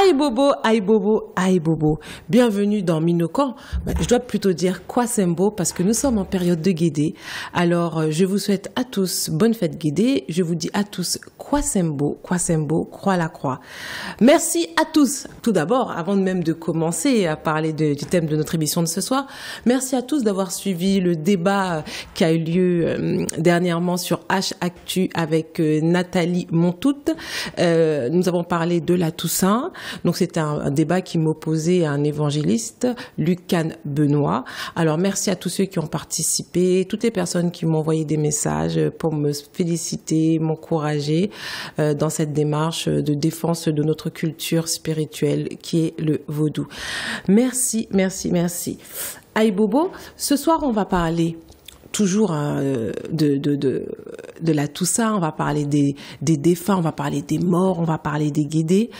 Aïe bobo, aïe bobo, aïe bobo. Bienvenue dans Minokan. Je dois plutôt dire Kwasembo parce que nous sommes en période de Guédé. Alors, je vous souhaite à tous bonne fête Guédé. Je vous dis à tous Kwasembo, Kwasembo, croix la croix. Merci à tous. Tout d'abord, avant même de commencer à parler du thème de notre émission de ce soir, merci à tous d'avoir suivi le débat qui a eu lieu dernièrement sur H Actu avec Nathalie Montout. Nous avons parlé de la Toussaint. Donc c'était un débat qui m'opposait à un évangéliste, Lucane Benoît. Alors merci à tous ceux qui ont participé, toutes les personnes qui m'ont envoyé des messages pour me féliciter, m'encourager dans cette démarche de défense de notre culture spirituelle qui est le vaudou. Merci, merci, merci. Aïe Bobo, ce soir on va parler toujours de la Toussaint, on va parler des défunts, on va parler des morts, on va parler des guédés.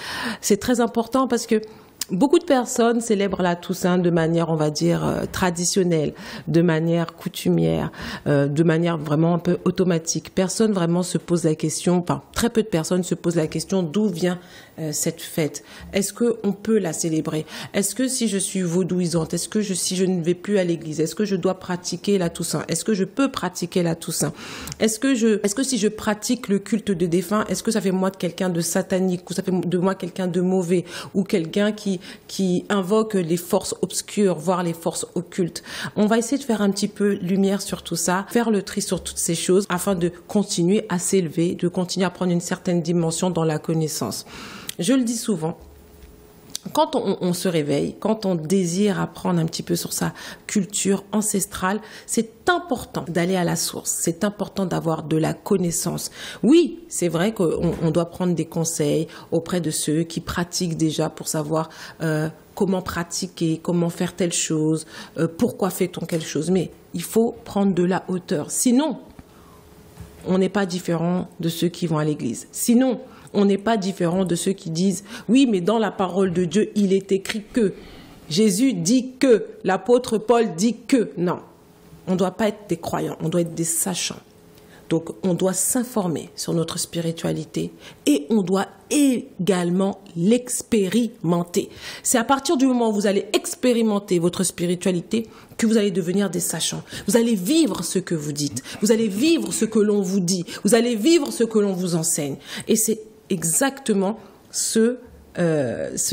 C'est très important parce que beaucoup de personnes célèbrent la Toussaint de manière, on va dire, traditionnelle, de manière coutumière, de manière vraiment un peu automatique. Personne vraiment se pose la question, enfin, très peu de personnes se posent la question d'où vient cette fête. Est-ce qu'on peut la célébrer? Est-ce que si je suis vaudouisante, est-ce que si je ne vais plus à l'église, est-ce que je dois pratiquer la Toussaint? Est-ce que je peux pratiquer la Toussaint? Est-ce que si je pratique le culte de défunts, est-ce que ça fait moi de quelqu'un de satanique ou ça fait de moi quelqu'un de mauvais ou quelqu'un qui invoque les forces obscures, voire les forces occultes? On va essayer de faire un petit peu lumière sur tout ça, faire le tri sur toutes ces choses afin de continuer à s'élever, de continuer à prendre une certaine dimension dans la connaissance. Je le dis souvent, quand on se réveille, quand on désire apprendre un petit peu sur sa culture ancestrale, c'est important d'aller à la source, c'est important d'avoir de la connaissance. Oui, c'est vrai qu'on doit prendre des conseils auprès de ceux qui pratiquent déjà pour savoir comment pratiquer, comment faire telle chose, pourquoi fait-on quelque chose. Mais il faut prendre de la hauteur. Sinon, on n'est pas différent de ceux qui vont à l'église. Sinon, on n'est pas différent de ceux qui disent « Oui, mais dans la parole de Dieu, il est écrit que. Jésus dit que. L'apôtre Paul dit que. » Non, on ne doit pas être des croyants, on doit être des sachants. Donc, on doit s'informer sur notre spiritualité et on doit également l'expérimenter. C'est à partir du moment où vous allez expérimenter votre spiritualité que vous allez devenir des sachants. Vous allez vivre ce que vous dites. Vous allez vivre ce que l'on vous dit. Vous allez vivre ce que l'on vous enseigne. Et c'est exactement ce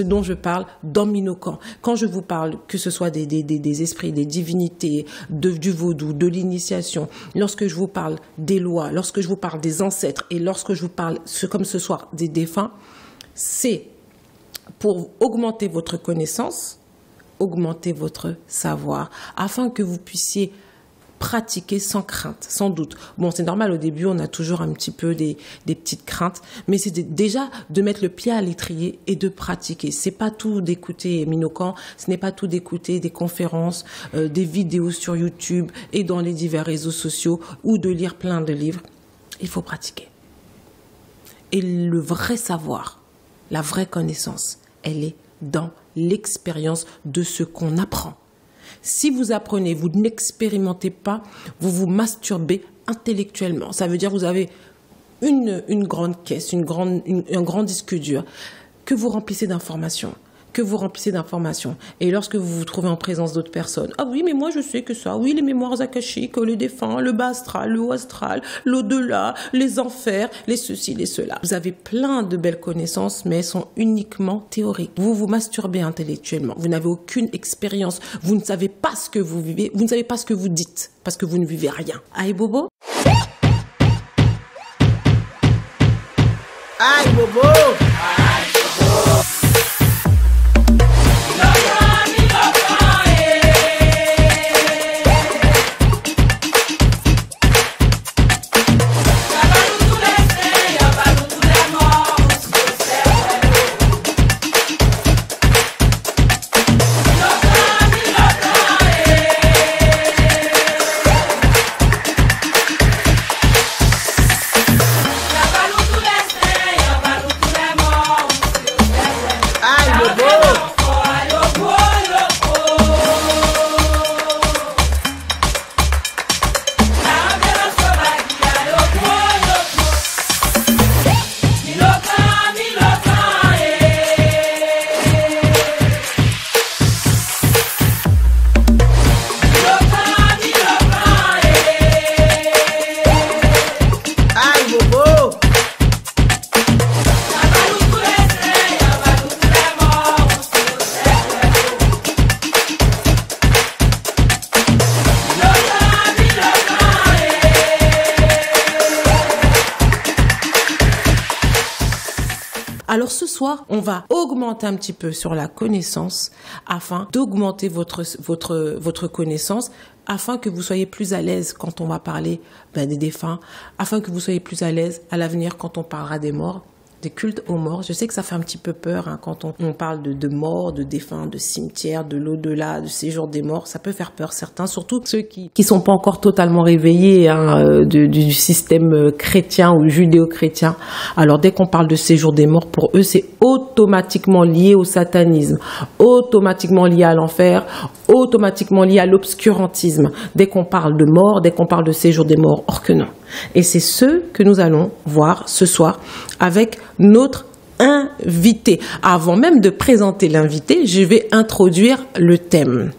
dont je parle dans Minokan. Quand je vous parle, que ce soit des esprits, des divinités, du vaudou, de l'initiation, lorsque je vous parle des lois, lorsque je vous parle des ancêtres et lorsque je vous parle, comme ce soir, des défunts, c'est pour augmenter votre connaissance, augmenter votre savoir, afin que vous puissiez pratiquer sans crainte, sans doute. Bon, c'est normal, au début, on a toujours un petit peu des petites craintes, mais c'est déjà de mettre le pied à l'étrier et de pratiquer. C'est pas tout d'écouter Minokan, ce n'est pas tout d'écouter des conférences, des vidéos sur YouTube et dans les divers réseaux sociaux ou de lire plein de livres. Il faut pratiquer. Et le vrai savoir, la vraie connaissance, elle est dans l'expérience de ce qu'on apprend. Si vous apprenez, vous n'expérimentez pas, vous vous masturbez intellectuellement. Ça veut dire que vous avez une grande caisse, un grand disque dur que vous remplissez d'informations. Et lorsque vous vous trouvez en présence d'autres personnes, ah oui, mais moi je sais que ça, oui, les mémoires akashiques, les défunts, le bas astral, le haut astral, l'au-delà, les enfers, les ceci, les cela. Vous avez plein de belles connaissances, mais elles sont uniquement théoriques. Vous vous masturbez intellectuellement. Vous n'avez aucune expérience. Vous ne savez pas ce que vous vivez. Vous ne savez pas ce que vous dites parce que vous ne vivez rien. Aïe Bobo. Aïe Bobo. Alors ce soir, on va augmenter un petit peu sur la connaissance afin d'augmenter votre connaissance, afin que vous soyez plus à l'aise quand on va parler des défunts, afin que vous soyez plus à l'aise à l'avenir quand on parlera des morts, des cultes aux morts. Je sais que ça fait un petit peu peur quand on parle de morts, de défunts, de cimetières, de l'au-delà, de séjour des morts. Ça peut faire peur certains, surtout ceux qui sont pas encore totalement réveillés du système chrétien ou judéo-chrétien. Alors dès qu'on parle de séjour des morts, pour eux c'est automatiquement lié au satanisme, automatiquement lié à l'enfer, automatiquement lié à l'obscurantisme. Dès qu'on parle de mort, dès qu'on parle de séjour des morts, or que non. Et c'est ce que nous allons voir ce soir avec notre invité. Avant même de présenter l'invité, je vais introduire le thème.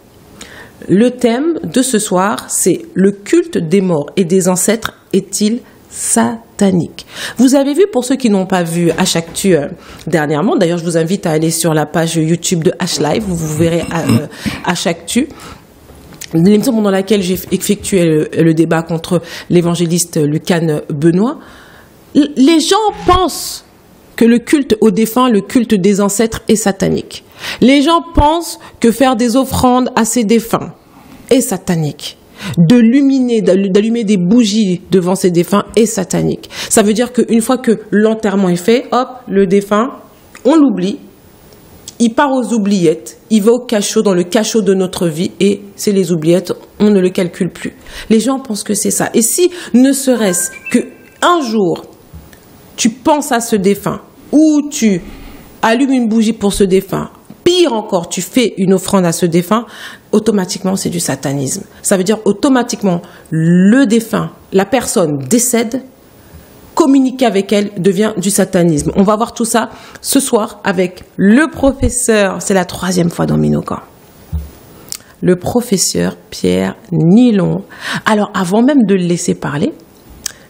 Le thème de ce soir, c'est le culte des morts et des ancêtres est-il satanique? Vous avez vu, pour ceux qui n'ont pas vu H-Actu dernièrement, d'ailleurs je vous invite à aller sur la page YouTube de H-Live, vous verrez H-Actu, l'émission pendant laquelle j'ai effectué le débat contre l'évangéliste Lucane Benoît. Les gens pensent que le culte aux défunts, le culte des ancêtres est satanique. Les gens pensent que faire des offrandes à ces défunts est satanique. D'allumer des bougies devant ces défunts est satanique. Ça veut dire qu'une fois que l'enterrement est fait, hop, le défunt, on l'oublie. Il part aux oubliettes, il va au cachot, dans le cachot de notre vie, et c'est les oubliettes, on ne le calcule plus. Les gens pensent que c'est ça. Et si ne serait-ce qu'un jour, tu penses à ce défunt, ou tu allumes une bougie pour ce défunt, pire encore, tu fais une offrande à ce défunt, automatiquement c'est du satanisme. Ça veut dire automatiquement, le défunt, la personne décède, communiquer avec elle devient du satanisme. On va voir tout ça ce soir avec le professeur, c'est la 3e fois dans Minocan, le professeur Pierre Nilon. Alors avant même de le laisser parler,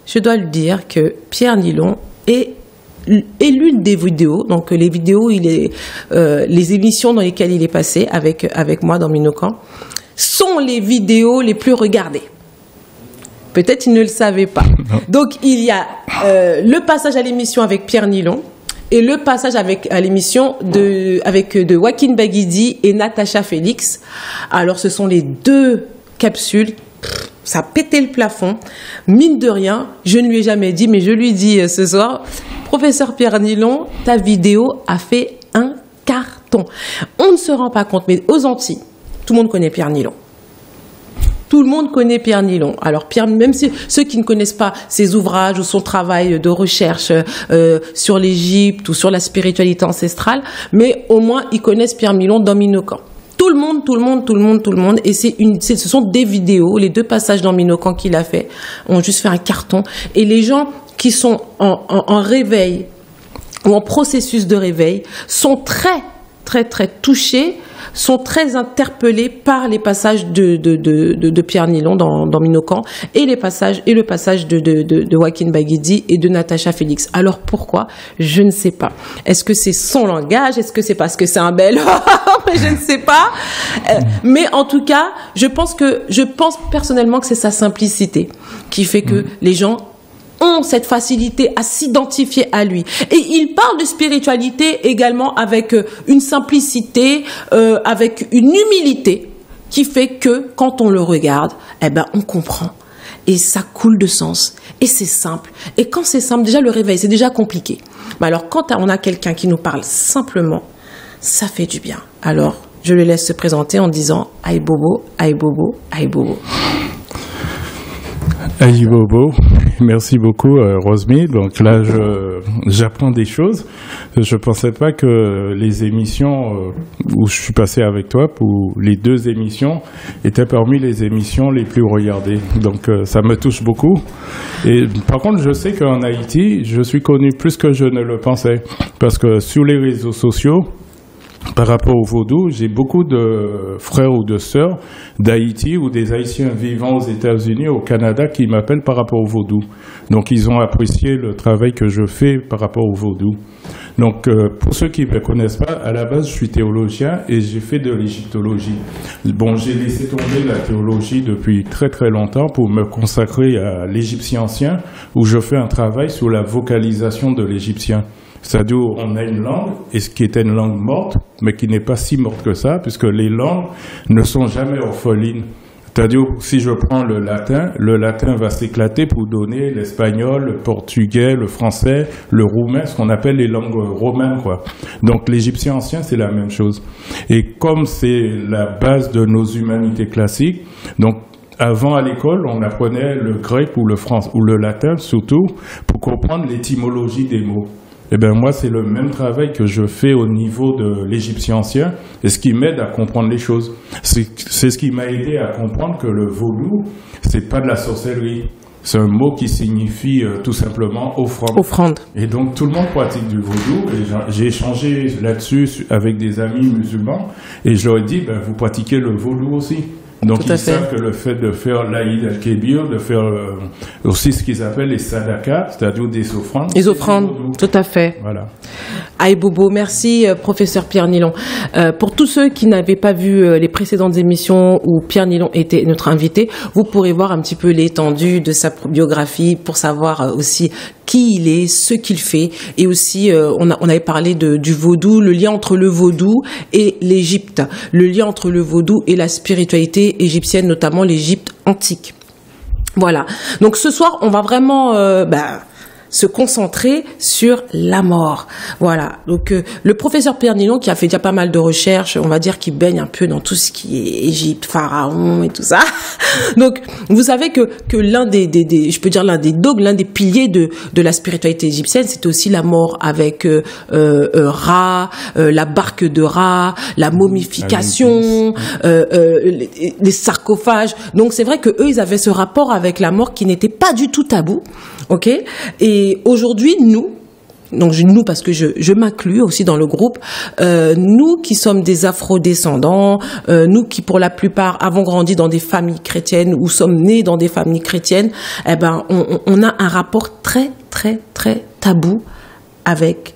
je dois lui dire que Pierre Nilon est l'une des vidéos, donc les vidéos, les émissions dans lesquelles il est passé avec moi dans Minocan, sont les vidéos les plus regardées. Peut-être il ne le savait pas. Non. Donc il y a le passage à l'émission avec Pierre Nilon et le passage à l'émission de Joaquin Baguidi et Natacha Félix. Alors ce sont les deux capsules. Ça a pété le plafond. Mine de rien, je ne lui ai jamais dit, mais je lui dis ce soir, professeur Pierre Nilon, ta vidéo a fait un carton. On ne se rend pas compte, mais aux Antilles, tout le monde connaît Pierre Nilon. Tout le monde connaît Pierre Nilon. Alors Pierre, même si ceux qui ne connaissent pas ses ouvrages ou son travail de recherche sur l'Égypte ou sur la spiritualité ancestrale, mais au moins ils connaissent Pierre Nilon dans Minocan. Tout le monde. Et ce sont des vidéos, les deux passages dans Minocan qu'il a fait ont juste fait un carton. Et les gens qui sont en réveil ou en processus de réveil sont très touchés, sont très interpellés par les passages de Pierre Nilon dans Minocan et le passage de Joaquin Baguidi et de Natacha Félix. Alors pourquoi? Je ne sais pas. Est-ce que c'est son langage? Est-ce que c'est parce que c'est un bel homme? Je ne sais pas. Mais en tout cas, je pense personnellement que c'est sa simplicité qui fait que les gens ont cette facilité à s'identifier à lui. Et il parle de spiritualité également avec une simplicité, avec une humilité qui fait que quand on le regarde, on comprend. Et ça coule de sens. Et c'est simple. Et quand c'est simple, déjà le réveil, c'est déjà compliqué. Mais alors quand on a quelqu'un qui nous parle simplement, ça fait du bien. Alors, je le laisse se présenter en disant « Aïe bobo, aïe bobo, aïe bobo ». Aïe bobo, merci beaucoup Rosmy. Donc là j'apprends des choses. Je pensais pas que les émissions où je suis passé avec toi, pour les 2 émissions, étaient parmi les émissions les plus regardées. Donc ça me touche beaucoup. Et par contre je sais qu'en Haïti, je suis connu plus que je ne le pensais. Parce que sur les réseaux sociaux, par rapport au vaudou, j'ai beaucoup de frères ou de sœurs d'Haïti ou des Haïtiens vivant aux États-Unis, au Canada, qui m'appellent par rapport au vaudou. Donc, ils ont apprécié le travail que je fais par rapport au vaudou. Donc, pour ceux qui ne me connaissent pas, à la base, je suis théologien et j'ai fait de l'égyptologie. Bon, j'ai laissé tomber la théologie depuis très très longtemps pour me consacrer à l'égyptien ancien, où je fais un travail sur la vocalisation de l'égyptien. C'est-à-dire on a une langue, et ce qui était une langue morte, mais qui n'est pas si morte que ça, puisque les langues ne sont jamais orphelines. C'est-à-dire, si je prends le latin va s'éclater pour donner l'espagnol, le portugais, le français, le roumain, ce qu'on appelle les langues romaines, quoi. Donc, l'égyptien ancien, c'est la même chose. Et comme c'est la base de nos humanités classiques, donc, avant, à l'école, on apprenait le grec ou le français, ou le latin, surtout, pour comprendre l'étymologie des mots. Eh bien, moi, c'est le même travail que je fais au niveau de l'égyptien ancien, et ce qui m'aide à comprendre les choses. C'est ce qui m'a aidé à comprendre que le vaudou, c'est pas de la sorcellerie. C'est un mot qui signifie tout simplement offrande. Offrande. Et donc, tout le monde pratique du vaudou, et j'ai échangé là-dessus avec des amis musulmans, et je leur ai dit, ben, vous pratiquez le vaudou aussi. Donc ils savent que le fait de faire l'Aïd al-Kébir, de faire aussi ce qu'ils appellent les sadakas, c'est-à-dire des offrandes. Les offrandes, tout à fait. Voilà. Aïe Bobo, merci professeur Pierre Nilon. Pour tous ceux qui n'avaient pas vu les précédentes émissions où Pierre Nilon était notre invité, vous pourrez voir un petit peu l'étendue de sa biographie pour savoir aussi qui il est, ce qu'il fait, et aussi on avait parlé du vaudou, le lien entre le vaudou et l'Égypte, le lien entre le vaudou et la spiritualité égyptienne, notamment l'Égypte antique. Voilà. Donc ce soir, on va vraiment se concentrer sur la mort. Voilà. Donc le professeur Pierre Nilon, qui a fait déjà pas mal de recherches, on va dire qu'il baigne un peu dans tout ce qui est Égypte, pharaon et tout ça. Donc vous savez que l'un des je peux dire l'un des dogmes, l'un des piliers de la spiritualité égyptienne, c'était aussi la mort avec Ra, la barque de Ra, la momification, les sarcophages. Donc c'est vrai que eux, ils avaient ce rapport avec la mort qui n'était pas du tout tabou. OK? Et aujourd'hui, nous parce que je m'inclus aussi dans le groupe, nous qui sommes des afro-descendants, nous qui pour la plupart avons grandi dans des familles chrétiennes ou sommes nés dans des familles chrétiennes, eh ben on a un rapport très très très tabou avec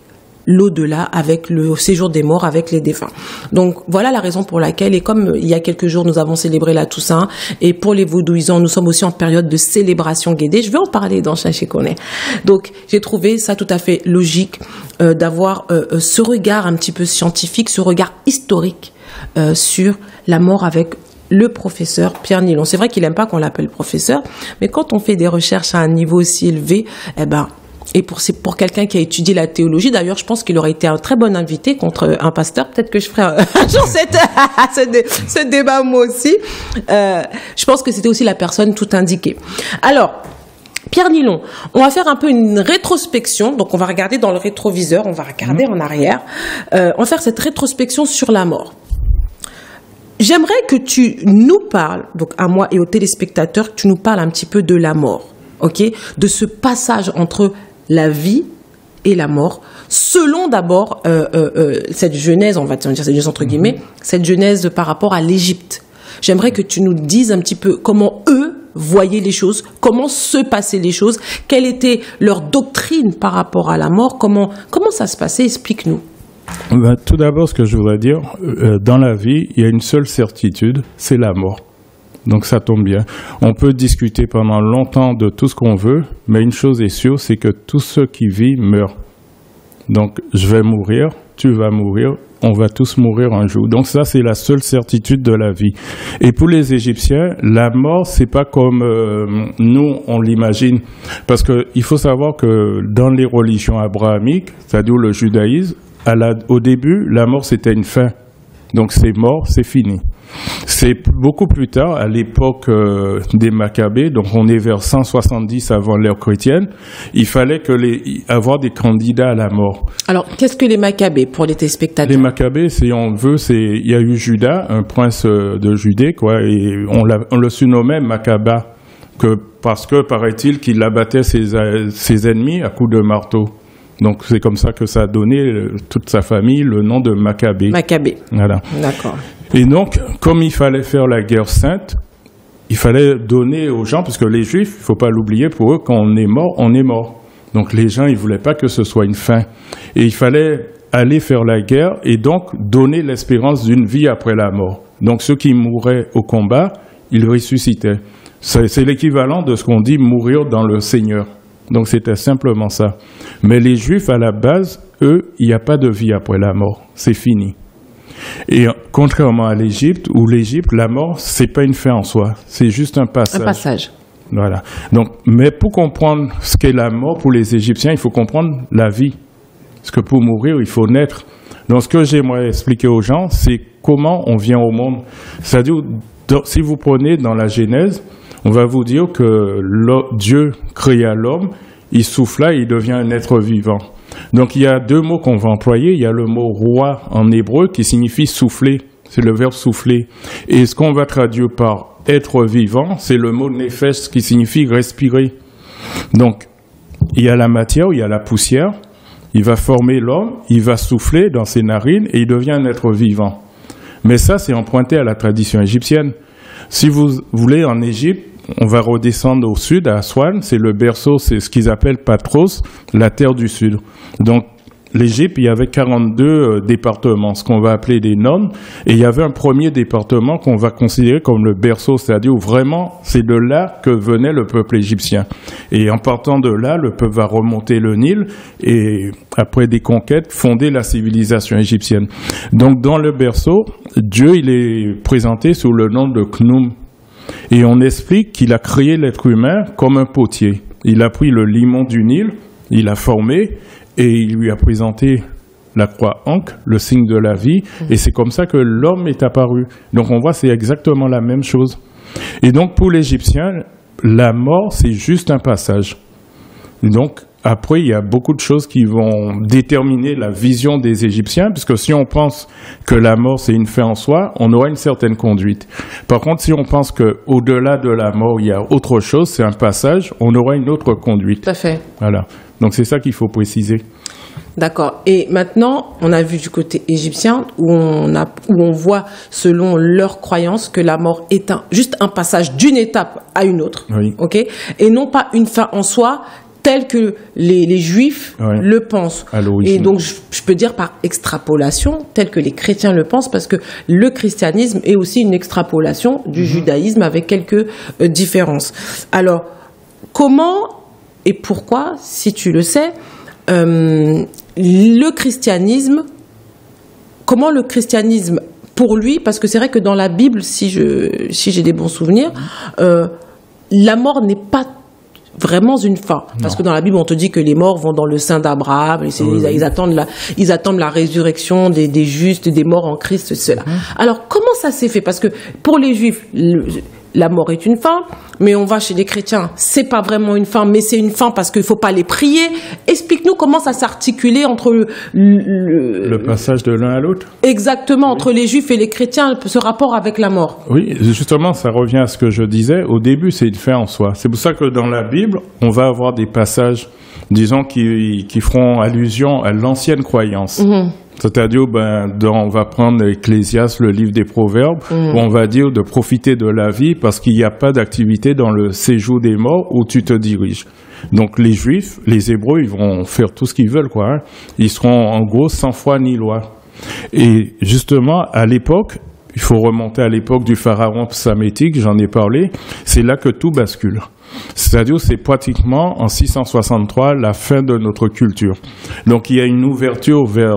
l'au-delà, avec le séjour des morts, avec les défunts. Donc voilà la raison pour laquelle, et comme il y a quelques jours nous avons célébré la Toussaint, et pour les vaudouisants nous sommes aussi en période de célébration guédée, je vais en parler dans Chaché Koné. Donc j'ai trouvé ça tout à fait logique d'avoir ce regard un petit peu scientifique, ce regard historique sur la mort avec le professeur Pierre Nilon. C'est vrai qu'il aime pas qu'on l'appelle professeur, mais quand on fait des recherches à un niveau aussi élevé, et pour quelqu'un qui a étudié la théologie, d'ailleurs, je pense qu'il aurait été un très bon invité contre un pasteur. Peut-être que je ferai un jour ce débat moi aussi. Je pense que c'était aussi la personne tout indiquée. Alors, Pierre Nilon, on va faire un peu une rétrospection. Donc, on va regarder dans le rétroviseur, on va regarder en arrière. On va faire cette rétrospection sur la mort. J'aimerais que tu nous parles, donc à moi et aux téléspectateurs, que tu nous parles un petit peu de la mort. OK? De ce passage entre la vie et la mort, selon d'abord cette genèse, on va dire cette genèse entre guillemets, cette genèse par rapport à l'Égypte. J'aimerais que tu nous dises un petit peu comment eux voyaient les choses, comment se passaient les choses, quelle était leur doctrine par rapport à la mort, comment ça se passait, explique-nous. Tout d'abord, ce que je voudrais dire, dans la vie, il y a une seule certitude, c'est la mort. Donc ça tombe bien. On peut discuter pendant longtemps de tout ce qu'on veut, mais une chose est sûre, c'est que tous ceux qui vivent meurent. Donc je vais mourir, tu vas mourir, on va tous mourir un jour. Donc ça, c'est la seule certitude de la vie. Et pour les Égyptiens, la mort, c'est pas comme nous, on l'imagine. Parce que il faut savoir que dans les religions abrahamiques, c'est-à-dire le judaïsme, au début, la mort, c'était une fin. Donc c'est mort, c'est fini. C'est beaucoup plus tard, à l'époque des Maccabées, donc on est vers 170 avant l'ère chrétienne, il fallait avoir des candidats à la mort. Alors, qu'est-ce que les Maccabées pour les téléspectateurs? Les Maccabées, si on veut, il y a eu Juda, un prince de Judée, quoi, et on le surnommait Maccaba, parce que paraît-il qu'il abattait ses ennemis à coups de marteau. Donc c'est comme ça que ça a donné toute sa famille le nom de Maccabée. Maccabée. Voilà. D'accord. Et donc, comme il fallait faire la guerre sainte, il fallait donner aux gens, parce que les Juifs, il ne faut pas l'oublier, pour eux, quand on est mort, on est mort. Donc les gens, ils ne voulaient pas que ce soit une fin. Et il fallait aller faire la guerre et donc donner l'espérance d'une vie après la mort. Donc ceux qui mouraient au combat, ils ressuscitaient. C'est l'équivalent de ce qu'on dit mourir dans le Seigneur. Donc c'était simplement ça. Mais les Juifs, à la base, eux, il n'y a pas de vie après la mort. C'est fini. Et contrairement à l'Égypte, où l'Égypte, la mort, c'est pas une fin en soi. C'est juste un passage. Un passage. Voilà. Donc, mais pour comprendre ce qu'est la mort pour les Égyptiens, il faut comprendre la vie. Parce que pour mourir, il faut naître. Donc, ce que j'aimerais expliquer aux gens, c'est comment on vient au monde. C'est-à-dire, si vous prenez dans la Genèse, on va vous dire que Dieu créa l'homme, il souffla, il devient un être vivant. Donc, il y a deux mots qu'on va employer. Il y a le mot roi en hébreu qui signifie souffler. C'est le verbe souffler. Et ce qu'on va traduire par être vivant, c'est le mot nefesh qui signifie respirer. Donc, il y a la matière, il y a la poussière. Il va former l'homme, il va souffler dans ses narines et il devient un être vivant. Mais ça, c'est emprunté à la tradition égyptienne. Si vous voulez, en Égypte, on va redescendre au sud, à Aswan, c'est le berceau, c'est ce qu'ils appellent Patros, la terre du sud. Donc, l'Égypte, il y avait 42 départements, ce qu'on va appeler des nonnes, et il y avait un premier département qu'on va considérer comme le berceau, c'est-à-dire où vraiment, c'est de là que venait le peuple égyptien. Et en partant de là, le peuple va remonter le Nil, et après des conquêtes, fonder la civilisation égyptienne. Donc, dans le berceau, Dieu, il est présenté sous le nom de Khnum. Et on explique qu'il a créé l'être humain comme un potier. Il a pris le limon du Nil, il l'a formé, et il lui a présenté la croix Ankh, le signe de la vie, et c'est comme ça que l'homme est apparu. Donc on voit, c'est exactement la même chose. Et donc pour l'Égyptien, la mort, c'est juste un passage. Et donc après, il y a beaucoup de choses qui vont déterminer la vision des Égyptiens, puisque si on pense que la mort, c'est une fin en soi, on aura une certaine conduite. Par contre, si on pense qu'au-delà de la mort, il y a autre chose, c'est un passage, on aura une autre conduite. Tout à fait. Voilà. Donc c'est ça qu'il faut préciser. D'accord. Et maintenant, on a vu du côté égyptien où on voit, selon leurs croyances, que la mort est juste un passage d'une étape à une autre. Oui. Ok. Et non pas une fin en soi, tel que les Juifs le pensent. Et donc, je peux dire par extrapolation, tel que les chrétiens le pensent, parce que le christianisme est aussi une extrapolation du judaïsme avec quelques différences. Alors, comment et pourquoi, si tu le sais, le christianisme, comment le christianisme, pour lui, parce que c'est vrai que dans la Bible, si j'ai des bons souvenirs, la mort n'est pas vraiment une fin. Parce que dans la Bible, on te dit que les morts vont dans le sein d'Abraham, ils attendent la résurrection des justes, des morts en Christ, cela. Alors, comment ça s'est fait? Parce que pour les Juifs, la mort est une fin, mais on va chez les chrétiens, c'est pas vraiment une fin, mais c'est une fin parce qu'il faut pas les prier. Explique-nous comment ça s'articulait entre le passage de l'un à l'autre. Exactement, entre les Juifs et les chrétiens, ce rapport avec la mort. Oui, justement, ça revient à ce que je disais. Au début, c'est une fin en soi. C'est pour ça que dans la Bible, on va avoir des passages, disons, qui feront allusion à l'ancienne croyance. C'est-à-dire, on va prendre Ecclésiaste, le livre des Proverbes, où on va dire de profiter de la vie parce qu'il n'y a pas d'activité dans le séjour des morts où tu te diriges. Donc les Juifs, les Hébreux, ils vont faire tout ce qu'ils veulent, quoi. Hein. Ils seront en gros sans foi ni loi. Et justement, à l'époque, il faut remonter à l'époque du pharaon psamétique, j'en ai parlé, c'est là que tout bascule. C'est-à-dire, c'est pratiquement en 663 la fin de notre culture. Donc, il y a une ouverture vers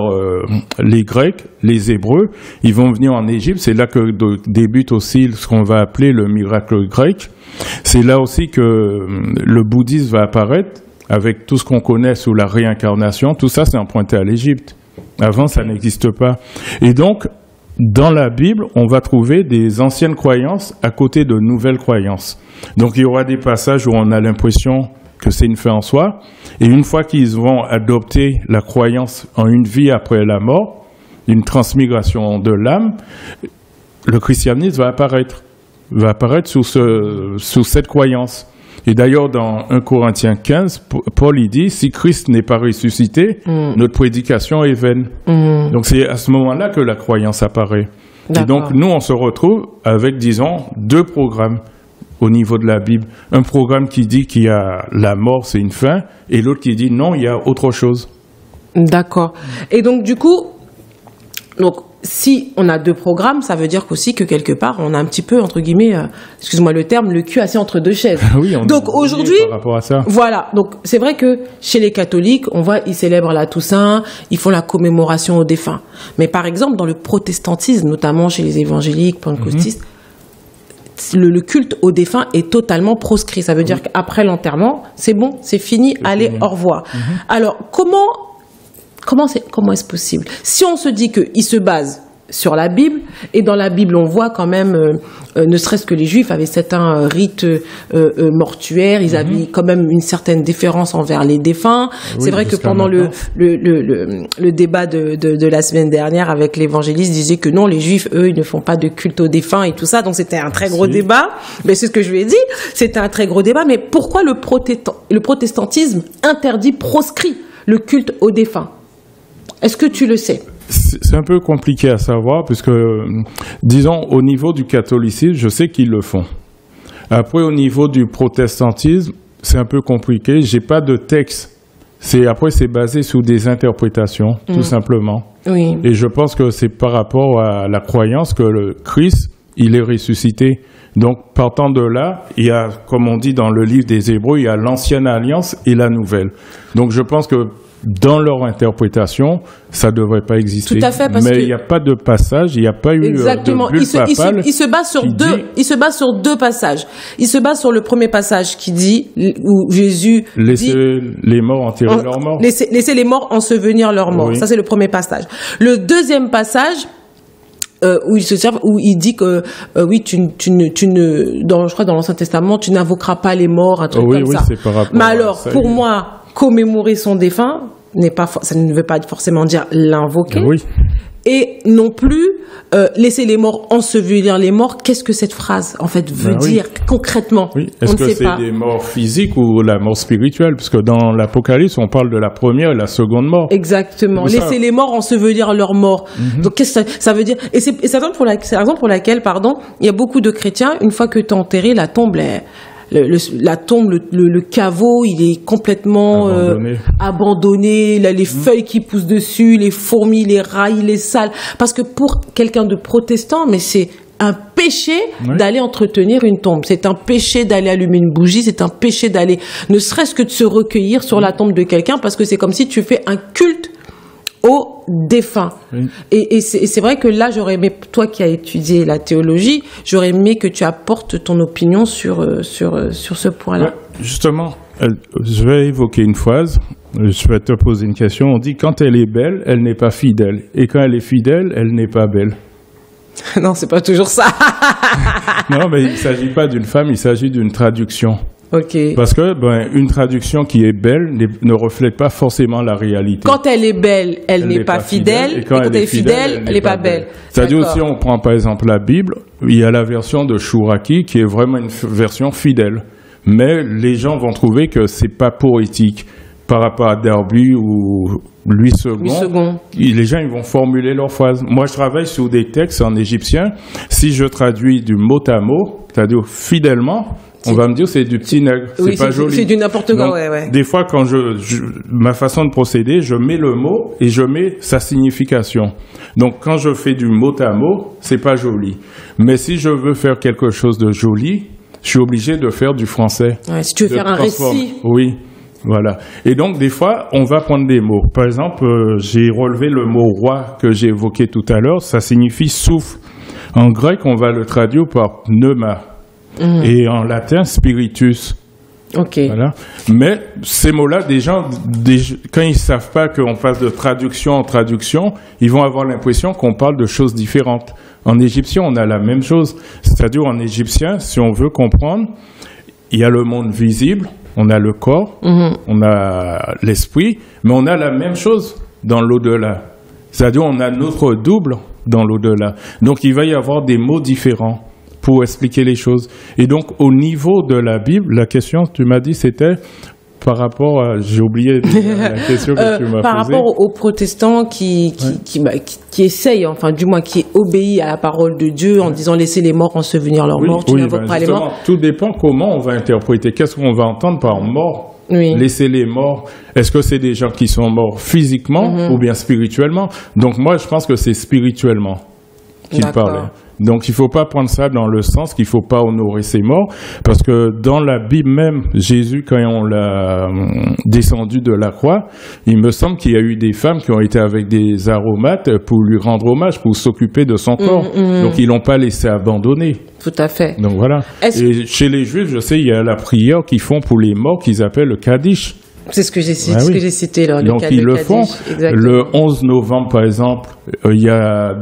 les Grecs, les Hébreux. Ils vont venir en Égypte. C'est là que débute aussi ce qu'on va appeler le miracle grec. C'est là aussi que le bouddhisme va apparaître avec tout ce qu'on connaît sous la réincarnation. Tout ça, c'est emprunté à l'Égypte. Avant, ça n'existe pas. Et donc, dans la Bible, on va trouver des anciennes croyances à côté de nouvelles croyances. Donc, il y aura des passages où on a l'impression que c'est une fin en soi. Et une fois qu'ils vont adopter la croyance en une vie après la mort, une transmigration de l'âme, le christianisme va apparaître sous cette croyance. Et d'ailleurs, dans 1 Corinthiens 15, Paul il dit, si Christ n'est pas ressuscité, notre prédication est vaine. Donc c'est à ce moment-là que la croyance apparaît. D'accord. Et donc nous, on se retrouve avec, disons, deux programmes au niveau de la Bible. Un programme qui dit qu'il y a la mort, c'est une fin, et l'autre qui dit non, il y a autre chose. D'accord. Et donc du coup, Donc, si on a 2 programmes, ça veut dire qu'aussi que quelque part, on a un petit peu, entre guillemets, excuse-moi le terme, le cul assis entre 2 chaises. Oui, donc aujourd'hui, par rapport à ça. Voilà. Donc c'est vrai que chez les catholiques, on voit, ils célèbrent la Toussaint, ils font la commémoration aux défunts. Mais par exemple, dans le protestantisme, notamment chez les évangéliques, pentecôtistes, le culte aux défunts est totalement proscrit. Ça veut dire qu'après l'enterrement, c'est bon, c'est fini, allez, au revoir. Alors comment est-ce possible? Si on se dit qu'il se base sur la Bible, et dans la Bible, on voit quand même, ne serait-ce que les Juifs avaient certains rites mortuaires, ils avaient quand même une certaine déférence envers les défunts. Oui, c'est vrai que pendant le débat de la semaine dernière avec l'évangéliste, disait que non, les Juifs, eux, ils ne font pas de culte aux défunts et tout ça, donc c'était un très gros débat. Mais c'est ce que je lui ai dit, c'était un très gros débat. Mais pourquoi le protestantisme interdit, proscrit le culte aux défunts? Est-ce que tu le sais? C'est un peu compliqué à savoir, puisque, disons, au niveau du catholicisme, je sais qu'ils le font. Après, au niveau du protestantisme, c'est un peu compliqué. J'ai pas de texte. Après, c'est basé sur des interprétations, tout simplement. Oui. Et je pense que c'est par rapport à la croyance que le Christ, il est ressuscité. Donc, partant de là, il y a, comme on dit dans le livre des Hébreux, il y a l'ancienne alliance et la nouvelle. Donc, je pense que dans leur interprétation, ça ne devrait pas exister. Tout à fait, parce mais il n'y a pas de passage, il n'y a pas eu exactement. de bulle papale. Il se base sur 2 passages. Il se base sur le premier passage qui dit, où Jésus laissez les morts enterrer leurs morts. Laissez les morts ensevelir leurs morts. Oui. Ça, c'est le premier passage. Le deuxième passage, où il dit que oui, je crois dans l'Ancien Testament, tu n'invoqueras pas les morts, un truc comme ça. C'est par rapport mais alors, ça, pour moi, commémorer son défunt ça ne veut pas forcément dire l'invoquer. Oui. Et non plus laisser les morts ensevelir les morts. Qu'est-ce que cette phrase en fait veut dire concrètement? Oui. Est-ce que c'est des morts physiques ou la mort spirituelle? Parce que dans l'Apocalypse, on parle de la première et la seconde mort. Exactement. Laisser les morts ensevelir leurs morts. Donc qu'est-ce que ça veut dire? Et c'est la raison pour laquelle, il y a beaucoup de chrétiens, une fois que tu es enterré, la tombe le caveau, il est complètement abandonné. Là, les feuilles qui poussent dessus, les fourmis, les rats, il est sale. Parce que pour quelqu'un de protestant, mais c'est un péché d'aller entretenir une tombe. C'est un péché d'aller allumer une bougie. C'est un péché d'aller, ne serait-ce que de se recueillir sur la tombe de quelqu'un, parce que c'est comme si tu fais un culte aux défunts. Oui. Et c'est vrai que là, j'aurais aimé, toi qui as étudié la théologie, j'aurais aimé que tu apportes ton opinion sur ce point-là. Ouais, justement, je vais évoquer une phrase, je vais te poser une question. On dit, quand elle est belle, elle n'est pas fidèle. Et quand elle est fidèle, elle n'est pas belle. Non, c'est pas toujours ça. Non, mais il ne s'agit pas d'une femme, il s'agit d'une traduction. Okay. Parce que une traduction qui est belle ne reflète pas forcément la réalité. Quand elle est belle, elle n'est pas fidèle. Et quand elle est fidèle, elle n'est pas belle. C'est-à-dire aussi, on prend par exemple la Bible, il y a la version de Chouraki qui est vraiment une version fidèle. Mais les gens vont trouver que c'est pas poétique par rapport à Darby ou Louis II. Les gens, ils vont formuler leur phrase. Moi, je travaille sur des textes en égyptien. Si je traduis du mot à mot, c'est-à-dire fidèlement, on va me dire c'est du petit nègre, c'est pas joli. C'est du n'importe quoi, ouais. Des fois, quand ma façon de procéder, je mets le mot et je mets sa signification. Donc, quand je fais du mot à mot, c'est pas joli. Mais si je veux faire quelque chose de joli, je suis obligé de faire du français. Ouais, si tu veux faire un récit. Oui, voilà. Et donc, des fois, on va prendre des mots. Par exemple, j'ai relevé le mot roi que j'ai évoqué tout à l'heure, ça signifie souffle. En grec, on va le traduire par pneuma. Et en latin, spiritus. Ok. Voilà. Mais ces mots-là, des gens, quand ils savent pas qu'on passe de traduction en traduction, ils vont avoir l'impression qu'on parle de choses différentes. En égyptien, on a la même chose. C'est-à-dire, en égyptien, si on veut comprendre, il y a le monde visible, on a le corps, on a l'esprit, mais on a la même chose dans l'au-delà. C'est-à-dire, on a notre double dans l'au-delà. Donc, il va y avoir des mots différents pour expliquer les choses. Et donc, au niveau de la Bible, la question que tu m'as dit, c'était par rapport à... J'ai oublié la question que tu m'as posée. Par rapport aux protestants qui essayent, enfin, du moins, qui obéissent à la parole de Dieu en disant « laissez les morts ensevelir leurs morts, tu n'invoques pas les morts ». Tout dépend comment on va interpréter. Qu'est-ce qu'on va entendre par mort ? Oui. Laisser les morts. Est-ce que c'est des gens qui sont morts physiquement ou bien spirituellement? Donc moi, je pense que c'est spirituellement qu'il parlait. Donc il faut pas prendre ça dans le sens qu'il faut pas honorer ses morts, parce que dans la Bible même, Jésus, quand on l'a descendu de la croix, il me semble qu'il y a eu des femmes qui ont été avec des aromates pour lui rendre hommage, pour s'occuper de son corps. Donc ils l'ont pas laissé abandonner. Tout à fait. Donc voilà. Et chez les Juifs, je sais, il y a la prière qu'ils font pour les morts qu'ils appellent le Kaddish. C'est ce que j'ai cité, cité là. Donc ils le font. Exactement. Le 11 novembre, par exemple, il y a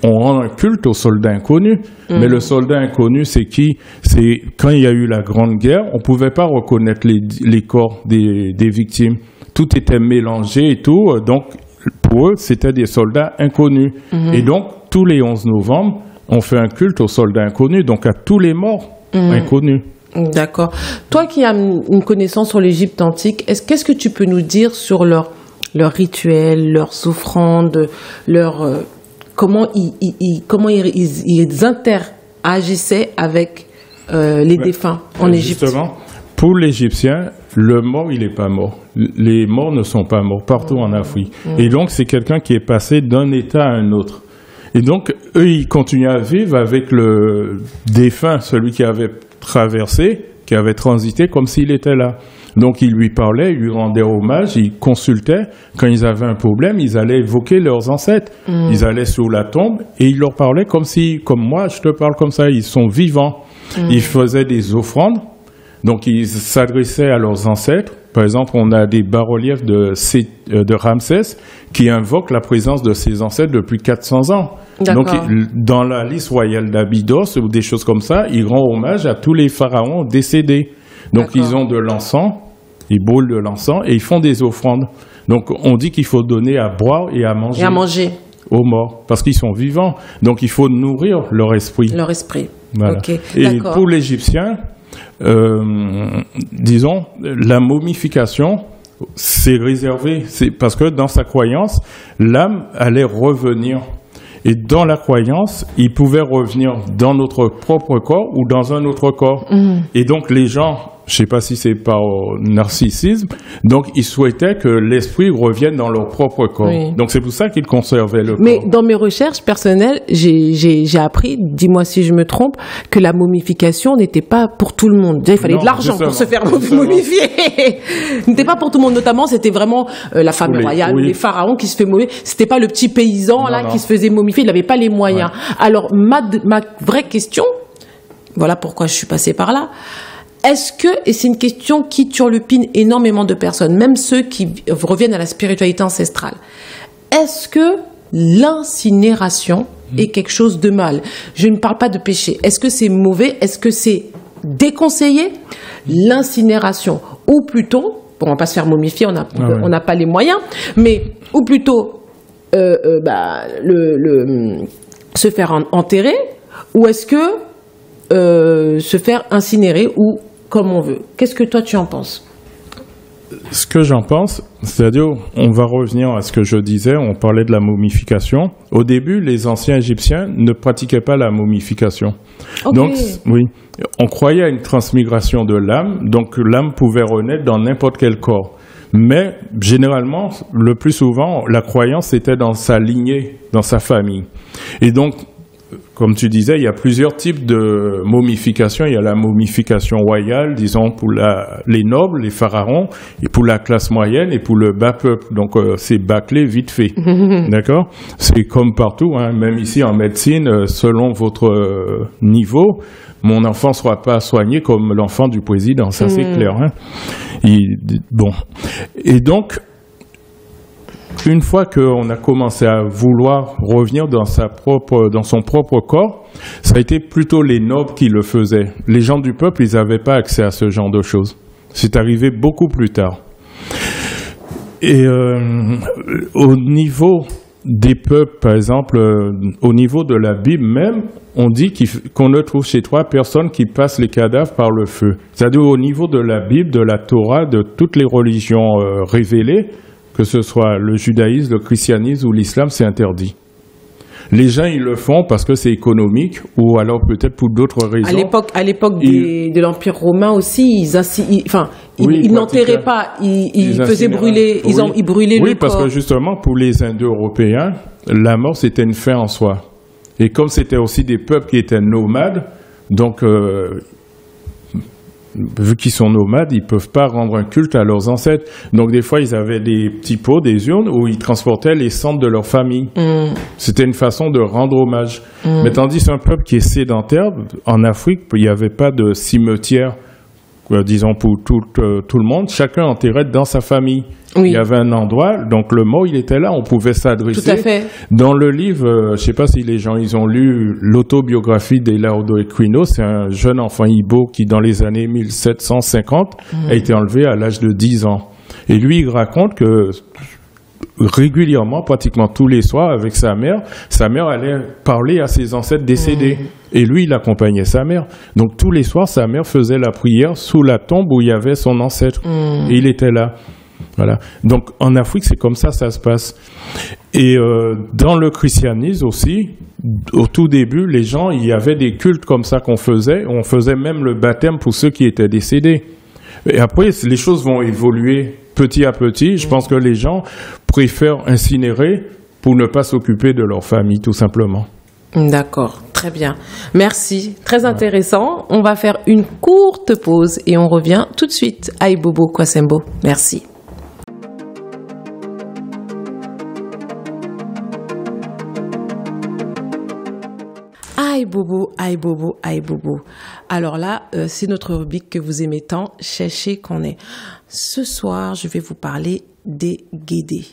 on rend un culte aux soldats inconnus. Mais le soldat inconnu, c'est qui? C'est quand il y a eu la Grande Guerre, on pouvait pas reconnaître les corps des victimes. Tout était mélangé et tout. Donc pour eux, c'était des soldats inconnus. Et donc tous les 11 novembre, on fait un culte aux soldats inconnus, donc à tous les morts inconnus. D'accord. Toi qui as une connaissance sur l'Égypte antique, qu'est-ce que tu peux nous dire sur leurs rituels, leurs offrandes, comment ils interagissaient avec les défunts en Égypte? Justement, pour l'Égyptien, le mort, il n'est pas mort. Les morts ne sont pas morts partout en Afrique. Et donc, c'est quelqu'un qui est passé d'un état à un autre. Et donc, eux, ils continuent à vivre avec le défunt, celui qui avait traversé, qui avait transité, comme s'il était là. Donc, ils lui parlaient, ils lui rendaient hommage, ils consultaient. Quand ils avaient un problème, ils allaient évoquer leurs ancêtres. Ils allaient sous la tombe et ils leur parlaient comme moi, je te parle comme ça, ils sont vivants. Ils faisaient des offrandes. Donc, ils s'adressaient à leurs ancêtres. Par exemple, on a des bas-reliefs de Ramsès qui invoquent la présence de ses ancêtres depuis 400 ans. Donc, dans la liste royale d'Abydos ou des choses comme ça, ils rendent hommage à tous les pharaons décédés. Donc, ils ont de l'encens, ils brûlent de l'encens et ils font des offrandes. Donc, on dit qu'il faut donner à boire et à manger. Aux morts, parce qu'ils sont vivants. Donc, il faut nourrir leur esprit. Leur esprit. Voilà. Okay. Et pour l'Égyptien, disons, la momification, c'est réservé. C'est parce que dans sa croyance, l'âme allait revenir. Et dans la croyance, il pouvait revenir dans notre propre corps ou dans un autre corps. Et donc, les gens, je ne sais pas si c'est par narcissisme, donc ils souhaitaient que l'esprit revienne dans leur propre corps. Oui. Donc, c'est pour ça qu'ils conservaient le corps. Mais dans mes recherches personnelles, j'ai appris, dis-moi si je me trompe, que la momification n'était pas pour tout le monde. Déjà, il fallait de l'argent pour se faire momifier. N'était pas pour tout le monde. Notamment, c'était vraiment la famille royale, les pharaons qui se fait momifier. C'était pas le petit paysan qui se faisait momifier. Il n'avait pas les moyens. Ouais. Alors, ma vraie question, voilà pourquoi je suis passée par là. Est-ce que, et c'est une question qui turlupine énormément de personnes, même ceux qui reviennent à la spiritualité ancestrale, est-ce que l'incinération est quelque chose de mal? Je ne parle pas de péché. Est-ce que c'est mauvais? Est-ce que c'est déconseillé? L'incinération, ou plutôt, on ne va pas se faire momifier, on n'a pas les moyens, mais, ou plutôt, se faire enterrer, ou est-ce que se faire incinérer, ou comme on veut? Qu'est-ce que toi tu en penses? Ce que j'en pense, c'est-à-dire, on va revenir à ce que je disais, on parlait de la momification. Au début, les anciens Égyptiens ne pratiquaient pas la momification. Okay. Donc, oui, on croyait à une transmigration de l'âme, donc l'âme pouvait renaître dans n'importe quel corps. Mais généralement, le plus souvent, la croyance était dans sa lignée, dans sa famille. Et donc, comme tu disais, il y a plusieurs types de momification. Il y a la momification royale, disons, pour les nobles, les pharaons, et pour la classe moyenne et pour le bas peuple. Donc, c'est bâclé vite fait. D'accord? C'est comme partout, hein, même ici en médecine, selon votre niveau, mon enfant ne sera pas soigné comme l'enfant du président. Ça, c'est clair. Hein? Bon. Et donc, une fois qu'on a commencé à vouloir revenir dans son propre corps, ça a été plutôt les nobles qui le faisaient. Les gens du peuple, ils n'avaient pas accès à ce genre de choses. C'est arrivé beaucoup plus tard. Et au niveau des peuples, par exemple, au niveau de la Bible même, on dit qu'on ne trouve chez toi personne qui passe les cadavres par le feu. C'est-à-dire au niveau de la Bible, de la Torah, de toutes les religions révélées, que ce soit le judaïsme, le christianisme ou l'islam, c'est interdit. Les gens, ils le font parce que c'est économique ou alors peut-être pour d'autres raisons. À l'époque de l'Empire romain aussi, ils n'enterraient pas, ils faisaient brûler, ils brûlaient le corps. Oui, parce que justement, pour les Indo-Européens, la mort, c'était une fin en soi. Et comme c'était aussi des peuples qui étaient nomades, donc, vu qu'ils sont nomades, ils peuvent pas rendre un culte à leurs ancêtres. Donc, des fois, ils avaient des petits pots, des urnes où ils transportaient les cendres de leur famille. C'était une façon de rendre hommage. Mais tandis qu'un peuple qui est sédentaire, en Afrique, il n'y avait pas de cimetière, disons, pour tout le monde. Chacun enterrait dans sa famille. Oui. Il y avait un endroit, donc le mot, il était là, on pouvait s'adresser. Tout à fait. Dans le livre, je sais pas si les gens, ils ont lu l'autobiographie d'Elardo Equino, c'est un jeune enfant Igbo qui, dans les années 1750, a été enlevé à l'âge de 10 ans. Et lui, il raconte que régulièrement, pratiquement tous les soirs, avec sa mère allait parler à ses ancêtres décédés. Et lui, il accompagnait sa mère. Donc tous les soirs, sa mère faisait la prière sous la tombe où il y avait son ancêtre. Et il était là. Voilà. Donc en Afrique, c'est comme ça se passe. Et dans le christianisme aussi, au tout début, les gens, il y avait des cultes comme ça qu'on faisait. On faisait même le baptême pour ceux qui étaient décédés. Et après, les choses vont évoluer petit à petit. Je pense que les gens préfèrent incinérer pour ne pas s'occuper de leur famille, tout simplement. D'accord, très bien. Merci, très intéressant. On va faire une courte pause et on revient tout de suite. Aïe Bobo Kwasembo, merci. Aïe Bobo, aïe Bobo, aïe Bobo. Alors là, c'est notre rubrique que vous aimez tant, cherchez qu'on est. Ce soir, je vais vous parler des guédés.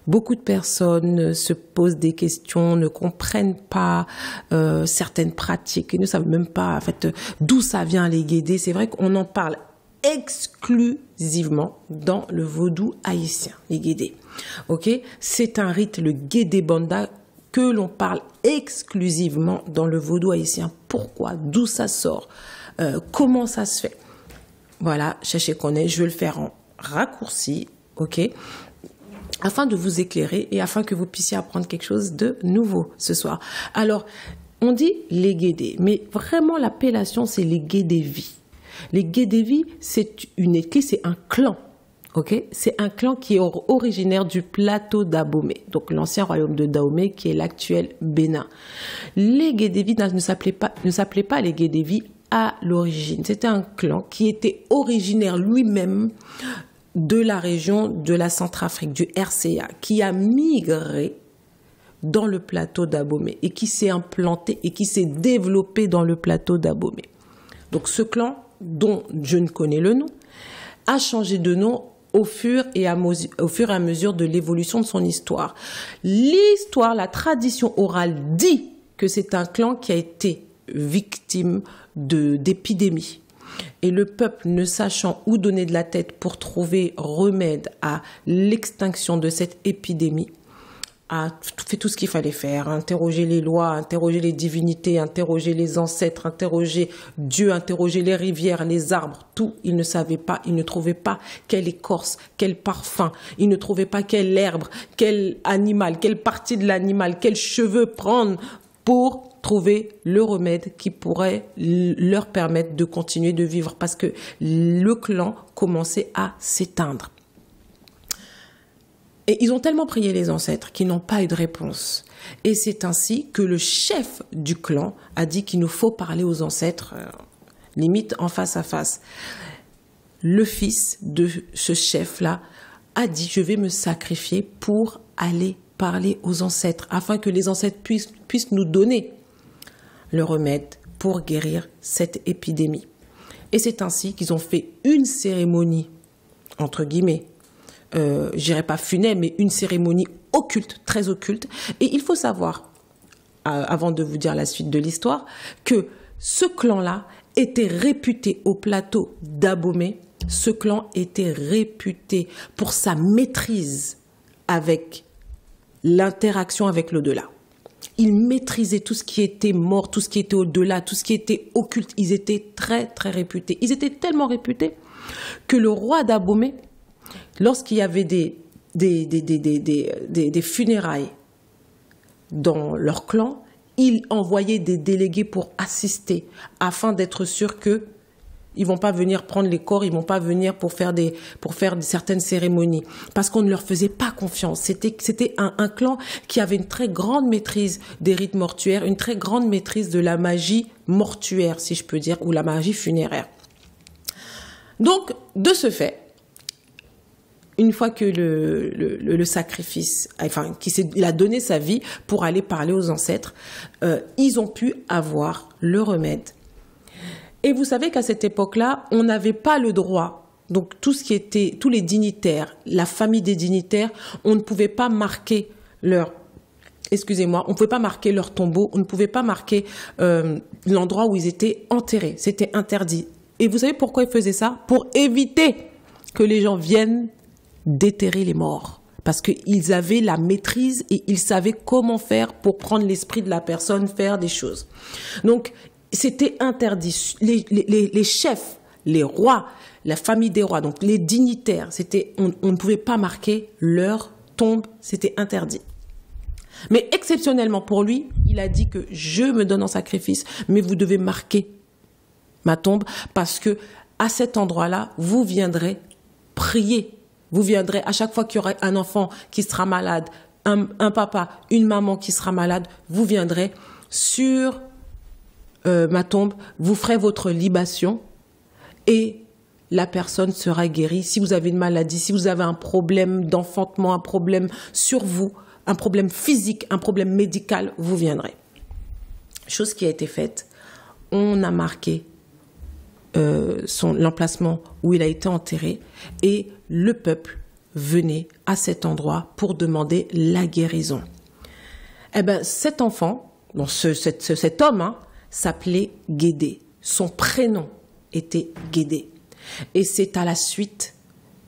Beaucoup de personnes se posent des questions, ne comprennent pas certaines pratiques, et ne savent même pas en fait d'où ça vient les guédés. C'est vrai qu'on en parle exclusivement dans le vaudou haïtien, les guédés. Ok, c'est un rite, le guédé banda, que l'on parle exclusivement dans le vaudou haïtien. Pourquoi? D'où ça sort? Comment ça se fait? Voilà, cherchez qu'on est. Je vais le faire en raccourci, ok, afin de vous éclairer et afin que vous puissiez apprendre quelque chose de nouveau ce soir. Alors, on dit les guédés, mais vraiment l'appellation, c'est les guédévis. Les guédévis, c'est une église, c'est un clan. Okay, c'est un clan qui est originaire du plateau d'Abomey, donc l'ancien royaume de Dahomey qui est l'actuel Bénin. Les Guédévis ne s'appelaient pas les Guédévis à l'origine. C'était un clan qui était originaire lui-même de la région de la Centrafrique, du RCA, qui a migré dans le plateau d'Abomey et qui s'est implanté et qui s'est développé dans le plateau d'Abomey. Donc ce clan, dont je ne connais le nom, a changé de nom au fur et à mesure de l'évolution de son histoire. L'histoire, la tradition orale dit que c'est un clan qui a été victime d'épidémies. Et le peuple, ne sachant où donner de la tête pour trouver remède à l'extinction de cette épidémie, a fait tout ce qu'il fallait faire, interroger les lois, interroger les divinités, interroger les ancêtres, interroger Dieu, interroger les rivières, les arbres, tout. Il ne savait pas, il ne trouvait pas quelle écorce, quel parfum, il ne trouvait pas quelle herbe, quel animal, quelle partie de l'animal, quels cheveux prendre pour trouver le remède qui pourrait leur permettre de continuer de vivre parce que le clan commençait à s'éteindre. Et ils ont tellement prié les ancêtres qu'ils n'ont pas eu de réponse. Et c'est ainsi que le chef du clan a dit qu'il nous faut parler aux ancêtres, limite en face à face. Le fils de ce chef-là a dit « Je vais me sacrifier pour aller parler aux ancêtres, afin que les ancêtres puissent nous donner le remède pour guérir cette épidémie. » Et c'est ainsi qu'ils ont fait une cérémonie, entre guillemets, je dirais pas funèbre, mais une cérémonie occulte, très occulte. Et il faut savoir, avant de vous dire la suite de l'histoire, que ce clan-là était réputé au plateau d'Abomey. Ce clan était réputé pour sa maîtrise avec l'interaction avec l'au-delà. Ils maîtrisaient tout ce qui était mort, tout ce qui était au-delà, tout ce qui était occulte. Ils étaient très, très réputés. Ils étaient tellement réputés que le roi d'Abomey, lorsqu'il y avait des funérailles dans leur clan, ils envoyaient des délégués pour assister, afin d'être sûr que ils vont pas venir prendre les corps, ils vont pas venir pour faire certaines cérémonies, parce qu'on ne leur faisait pas confiance. C'était un clan qui avait une très grande maîtrise des rites mortuaires, une très grande maîtrise de la magie mortuaire, si je peux dire, ou la magie funéraire. Donc, de ce fait, une fois que le sacrifice, enfin, il a donné sa vie pour aller parler aux ancêtres, ils ont pu avoir le remède. Et vous savez qu'à cette époque-là, on n'avait pas le droit. Donc, tous les dignitaires, la famille des dignitaires, on ne pouvait pas marquer on ne pouvait pas marquer leur tombeau, on ne pouvait pas marquer l'endroit où ils étaient enterrés. C'était interdit. Et vous savez pourquoi ils faisaient ça? Pour éviter que les gens viennent déterrer les morts. Parce qu'ils avaient la maîtrise et ils savaient comment faire pour prendre l'esprit de la personne, faire des choses. Donc, c'était interdit. Les chefs, les rois, la famille des rois, donc les dignitaires, on ne pouvait pas marquer leur tombe, c'était interdit. Mais exceptionnellement pour lui, il a dit que je me donne en sacrifice, mais vous devez marquer ma tombe parce que à cet endroit-là, vous viendrez prier. Vous viendrez à chaque fois qu'il y aura un enfant qui sera malade, un papa, une maman qui sera malade, vous viendrez sur ma tombe, vous ferez votre libation et la personne sera guérie. Si vous avez une maladie, si vous avez un problème d'enfantement, un problème sur vous, un problème physique, un problème médical, vous viendrez. Chose qui a été faite, on a marqué l'emplacement où il a été enterré et le peuple venait à cet endroit pour demander la guérison. Eh ben, cet enfant, bon, cet homme, s'appelait Guédé. Son prénom était Guédé. Et c'est à la suite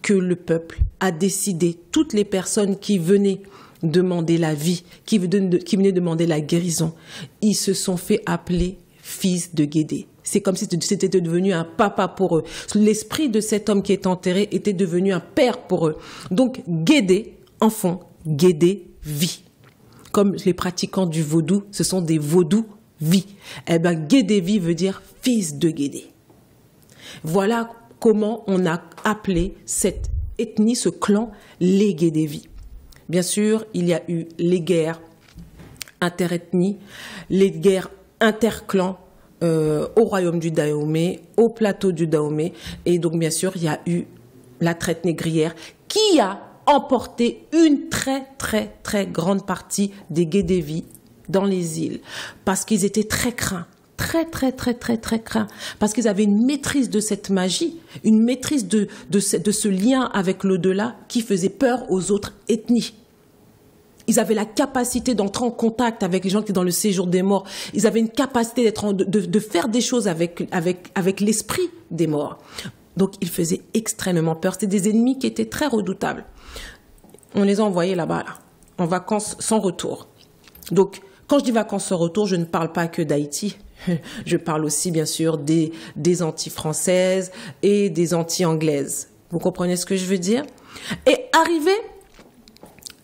que le peuple a décidé, toutes les personnes qui venaient demander la vie, qui venaient demander la guérison, ils se sont fait appeler fils de Guédé. C'est comme si c'était devenu un papa pour eux. L'esprit de cet homme qui est enterré était devenu un père pour eux. Donc Guédé, enfant, Guédé, vie. Comme les pratiquants du vaudou, ce sont des vaudous vie. Eh bien, Guédévi veut dire fils de Guédé. Voilà comment on a appelé cette ethnie, ce clan, les Guédévi. Bien sûr, il y a eu les guerres interethnies, les guerres interclans au royaume du Dahomey, au plateau du Dahomey. Et donc, bien sûr, il y a eu la traite négrière qui a emporté une très, très, très grande partie des Guédévi dans les îles, parce qu'ils étaient très craints, très craints, parce qu'ils avaient une maîtrise de cette magie, une maîtrise de ce lien avec l'au-delà qui faisait peur aux autres ethnies. Ils avaient la capacité d'entrer en contact avec les gens qui étaient dans le séjour des morts. Ils avaient une capacité de faire des choses avec l'esprit des morts. Donc, ils faisaient extrêmement peur. C'était des ennemis qui étaient très redoutables. On les a envoyés là-bas, en vacances sans retour. Donc, quand je dis vacances sans retour, je ne parle pas que d'Haïti. Je parle aussi, bien sûr, des Antilles françaises et des Antilles anglaises. Vous comprenez ce que je veux dire? Et arrivés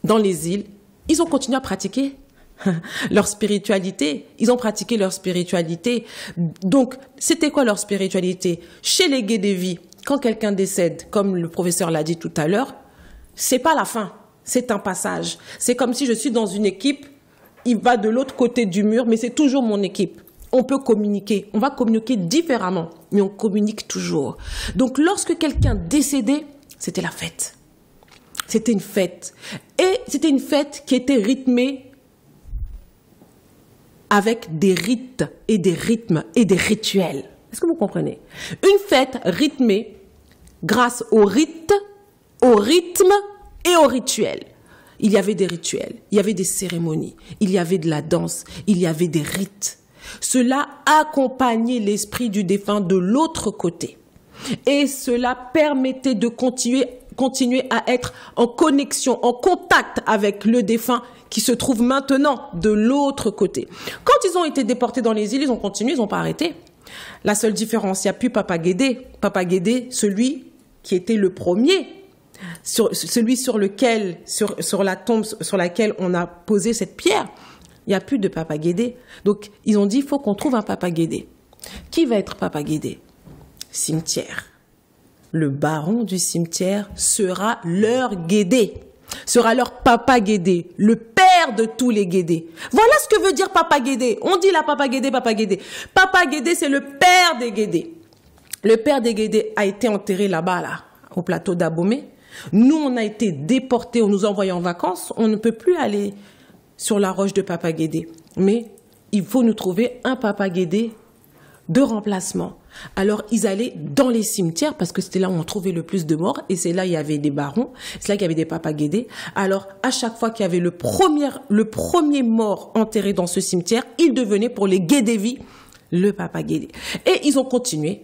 dans les îles, ils ont continué à pratiquer leur spiritualité. Ils ont pratiqué leur spiritualité. Donc, c'était quoi leur spiritualité? Chez les Guédévi, quand quelqu'un décède, comme le professeur l'a dit tout à l'heure, c'est pas la fin, c'est un passage. C'est comme si je suis dans une équipe, il va de l'autre côté du mur, mais c'est toujours mon équipe. On peut communiquer, on va communiquer différemment, mais on communique toujours. Donc, lorsque quelqu'un décédait, c'était la fête. C'était une fête. Et c'était une fête qui était rythmée avec des rites et des rythmes et des rituels. Est-ce que vous comprenez? Une fête rythmée grâce aux rites, au rythme et aux rituels. Il y avait des rituels, il y avait des cérémonies, il y avait de la danse, il y avait des rites. Cela accompagnait l'esprit du défunt de l'autre côté. Et cela permettait de continuer à être en connexion, en contact avec le défunt qui se trouve maintenant de l'autre côté. Quand ils ont été déportés dans les îles, ils ont continué, ils n'ont pas arrêté. La seule différence, il n'y a plus Papa Guédé. Papa Guédé, celui qui était le premier, celui sur la tombe sur laquelle on a posé cette pierre, Il n'y a plus de Papa Guédé. Donc, ils ont dit, il faut qu'on trouve un Papa Guédé. Qui va être Papa Guédé? Cimetière. Le baron du cimetière sera leur Guédé. Sera leur Papa Guédé, le père de tous les Guédés. Voilà ce que veut dire Papa Guédé. On dit là Papa Guédé, Papa Guédé. Papa Guédé, c'est le père des Guédés. Le père des Guédés a été enterré là-bas, là, au plateau d'Abomey. Nous, on a été déportés, on nous a envoyés en vacances. On ne peut plus aller sur la roche de Papa Guédé. Mais il faut nous trouver un Papa Guédé de remplacement. Alors, ils allaient dans les cimetières parce que c'était là où on trouvait le plus de morts et c'est là il y avait des barons, c'est là qu'il y avait des Papa Guédé. Alors, à chaque fois qu'il y avait le premier mort enterré dans ce cimetière, il devenait pour les Guédévis le Papa Guédé. Et ils ont continué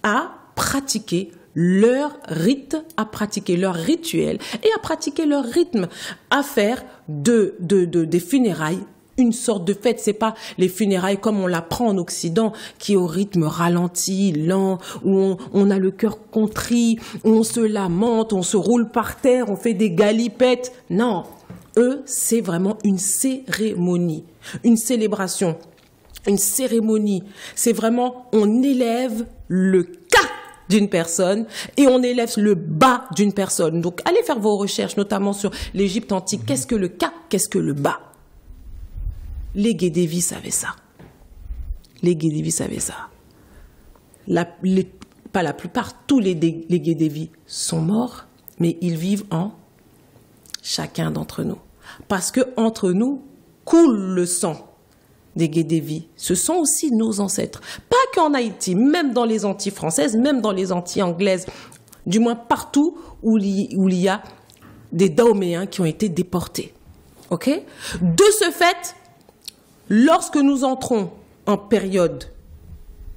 à pratiquer leur rite, à pratiquer leur rituel et à pratiquer leur rythme, à faire des funérailles une sorte de fête. C'est pas les funérailles comme on l'apprend en Occident, qui est au rythme ralenti, lent, où on a le cœur contrit, où on se lamente, on se roule par terre, on fait des galipettes. Non, eux, c'est vraiment une cérémonie, une célébration, une cérémonie. C'est vraiment, on élève le cas d'une personne et on élève le bas d'une personne. Donc, allez faire vos recherches, notamment sur l'Égypte antique. Qu'est-ce que le cas? Qu'est-ce que le bas? Les Guédévis savaient ça. Les Guédévis savaient ça. Pas la plupart, tous les Guédévis sont morts, mais ils vivent en chacun d'entre nous. Parce que entre nous coule le sang des Guédévis. Ce sont aussi nos ancêtres. Pas qu'en Haïti, même dans les Antilles françaises, même dans les Antilles anglaises, du moins partout où il y a des Dahoméens qui ont été déportés. Ok? De ce fait, lorsque nous entrons en période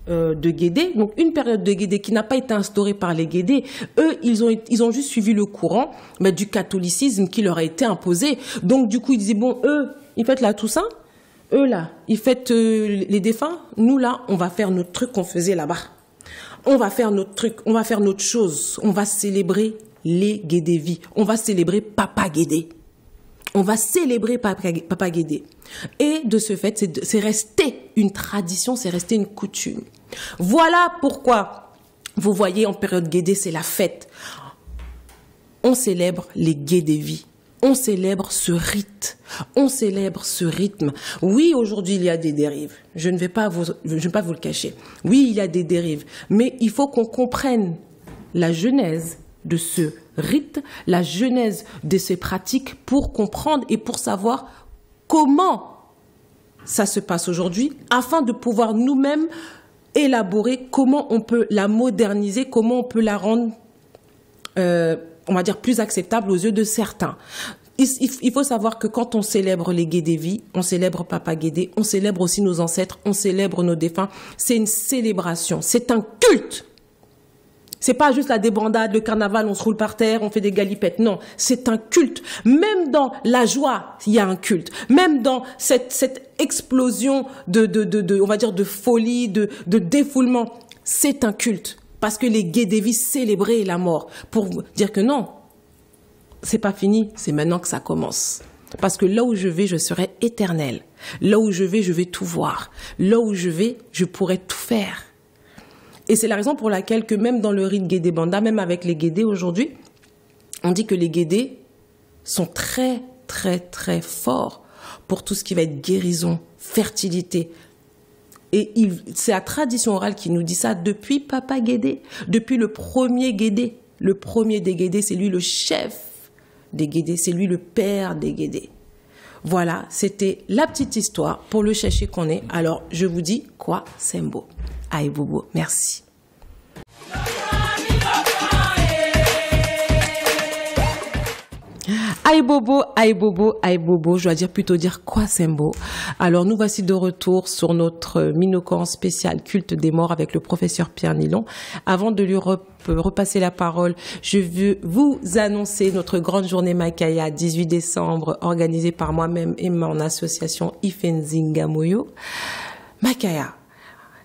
de Guédé, donc une période de Guédé qui n'a pas été instaurée par les Guédés, eux, ils ont juste suivi le courant du catholicisme qui leur a été imposé. Donc du coup, ils disaient, bon, eux, ils fêtent la Toussaint, eux là, ils fêtent les défunts, nous là, on va faire notre truc qu'on faisait là-bas. On va faire notre truc, on va faire notre chose, on va célébrer les Guédévis, on va célébrer Papa Guédé. On va célébrer Papa Guédé. Et de ce fait, c'est resté une tradition, c'est resté une coutume. Voilà pourquoi, vous voyez, en période Guédé, c'est la fête. On célèbre les Guédévis. On célèbre ce rite. On célèbre ce rythme. Oui, aujourd'hui, il y a des dérives. Je ne vais pas vous le cacher. Oui, il y a des dérives. Mais il faut qu'on comprenne la genèse de ce rite, la genèse de ces pratiques pour comprendre et pour savoir comment ça se passe aujourd'hui afin de pouvoir nous-mêmes élaborer comment on peut la moderniser, comment on peut la rendre, on va dire, plus acceptable aux yeux de certains. Il faut savoir que quand on célèbre les Guédévis, on célèbre Papa Guédé, on célèbre aussi nos ancêtres, on célèbre nos défunts. C'est une célébration, c'est un culte. C'est pas juste la débandade, le carnaval, on se roule par terre, on fait des galipettes. Non, c'est un culte. Même dans la joie, il y a un culte. Même dans cette explosion on va dire, de folie, de défoulement, c'est un culte. Parce que les Guédévis célébraient la mort. Pour dire que non, c'est pas fini, c'est maintenant que ça commence. Parce que là où je vais, je serai éternel. Là où je vais tout voir. Là où je vais, je pourrai tout faire. Et c'est la raison pour laquelle que même dans le rite Guédé Banda, même avec les Guédés aujourd'hui, on dit que les Guédés sont très, très, très forts pour tout ce qui va être guérison, fertilité. Et c'est la tradition orale qui nous dit ça depuis Papa Guédé, depuis le premier Guédé. Le premier des Guédés, c'est lui le chef des Guédés, c'est lui le père des Guédés. Voilà, c'était la petite histoire pour le chercher qu'on est. Alors, je vous dis quoi, Sembo. Aïe Bobo, merci. Aïe Bobo, aïe Bobo, aïe Bobo, je dois plutôt dire quoi Sembo. Alors nous voici de retour sur notre minocan spécial culte des morts avec le professeur Pierre Nilon. Avant de lui repasser la parole, je veux vous annoncer notre grande journée Makaya 18 décembre organisée par moi-même et mon association Ifenzinga Moyo. Makaya.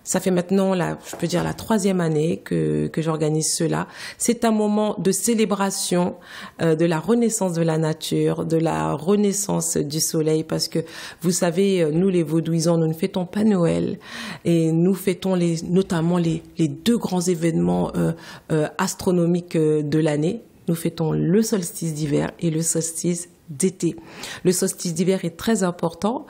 Ça fait maintenant, je peux dire, la 3e année que j'organise cela. C'est un moment de célébration de la renaissance de la nature, de la renaissance du soleil, parce que vous savez, nous les Vaudouisans, nous ne fêtons pas Noël et nous fêtons notamment les 2 grands événements astronomiques de l'année. Nous fêtons le solstice d'hiver et le solstice d'été. Le solstice d'hiver est très important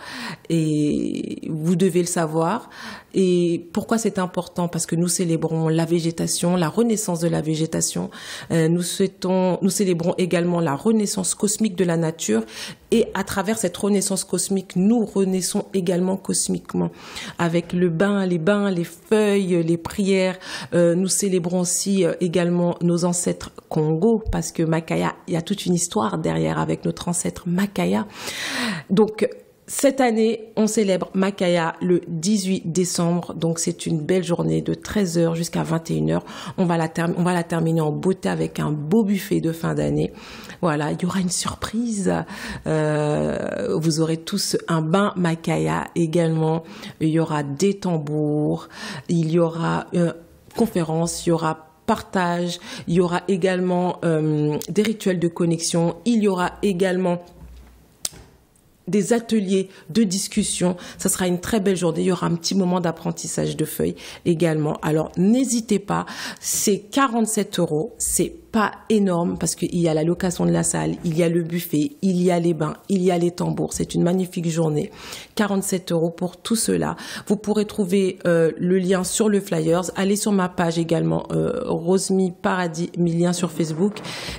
et vous devez le savoir. Et pourquoi c'est important? Parce que nous célébrons la végétation, la renaissance de la végétation. Nous célébrons également la renaissance cosmique de la nature. Et à travers cette renaissance cosmique, nous renaissons également cosmiquement. Avec les bains, les feuilles, les prières. Nous célébrons aussi également nos ancêtres Congo, parce que Makaya, il y a toute une histoire derrière avec notre ancêtre Makaya. Donc, cette année, on célèbre Makaya le 18 décembre. Donc, c'est une belle journée de 13h jusqu'à 21h. On va la terminer en beauté avec un beau buffet de fin d'année. Voilà, il y aura une surprise. Vous aurez tous un bain Makaya également. Il y aura des tambours. Il y aura une conférence. Il y aura partage. Il y aura également des rituels de connexion. Il y aura également des ateliers de discussion. Ça sera une très belle journée. Il y aura un petit moment d'apprentissage de feuilles également. Alors, n'hésitez pas. C'est 47 €. C'est pas énorme parce qu'il y a la location de la salle, il y a le buffet, il y a les bains, il y a les tambours. C'est une magnifique journée. 47 € pour tout cela. Vous pourrez trouver le lien sur le flyers. Allez sur ma page également, Rosmy Paradis, mes liens sur Facebook.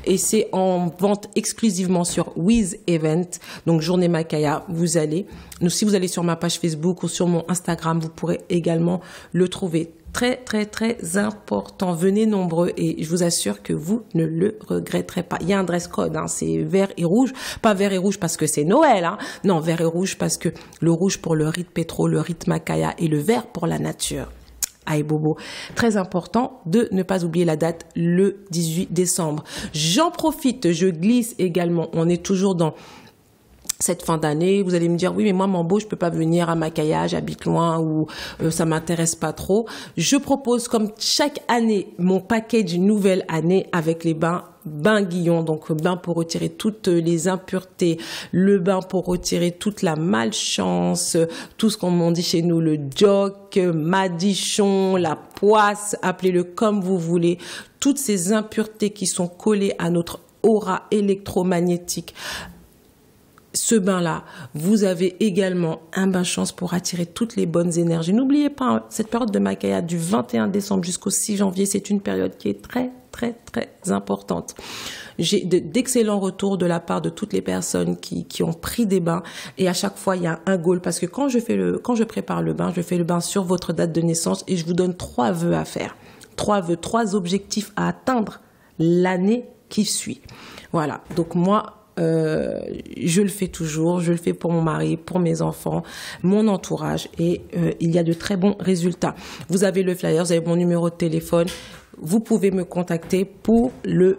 Et c'est en vente exclusivement sur Wiz Event. Donc, journée Makaya, vous allez. Donc, si vous allez sur ma page Facebook ou sur mon Instagram, vous pourrez également le trouver. Très, très, très important. Venez nombreux et je vous assure que vous ne le regretterez pas. Il y a un dress code, hein, c'est vert et rouge. Pas vert et rouge parce que c'est Noël, hein. Non, vert et rouge parce que le rouge pour le rite pétro, le rite Makaya et le vert pour la nature. Aïe bobo. Très important de ne pas oublier la date, le 18 décembre. J'en profite, je glisse également. On est toujours dans cette fin d'année, vous allez me dire, oui, mais moi, Mambo, je peux pas venir à Makaya, j'habite loin ou ça m'intéresse pas trop. Je propose, comme chaque année, mon package nouvelle année avec les bains Guillon, donc bain pour retirer toutes les impuretés, le bain pour retirer toute la malchance, tout ce qu'on dit chez nous, le jock, madichon, la poisse, appelez-le comme vous voulez, toutes ces impuretés qui sont collées à notre aura électromagnétique. Ce bain-là, vous avez également un bain chance pour attirer toutes les bonnes énergies. N'oubliez pas, hein, cette période de Makaya du 21 décembre jusqu'au 6 janvier, c'est une période qui est très, très, très importante. J'ai d'excellents retours de la part de toutes les personnes qui ont pris des bains et à chaque fois, il y a un goal parce que quand je prépare le bain, je fais le bain sur votre date de naissance et je vous donne 3 vœux à faire. 3 vœux, 3 objectifs à atteindre l'année qui suit. Voilà. Donc moi, je le fais toujours, je le fais pour mon mari, pour mes enfants, mon entourage et il y a de très bons résultats. Vous avez le flyer, vous avez mon numéro de téléphone, vous pouvez me contacter pour le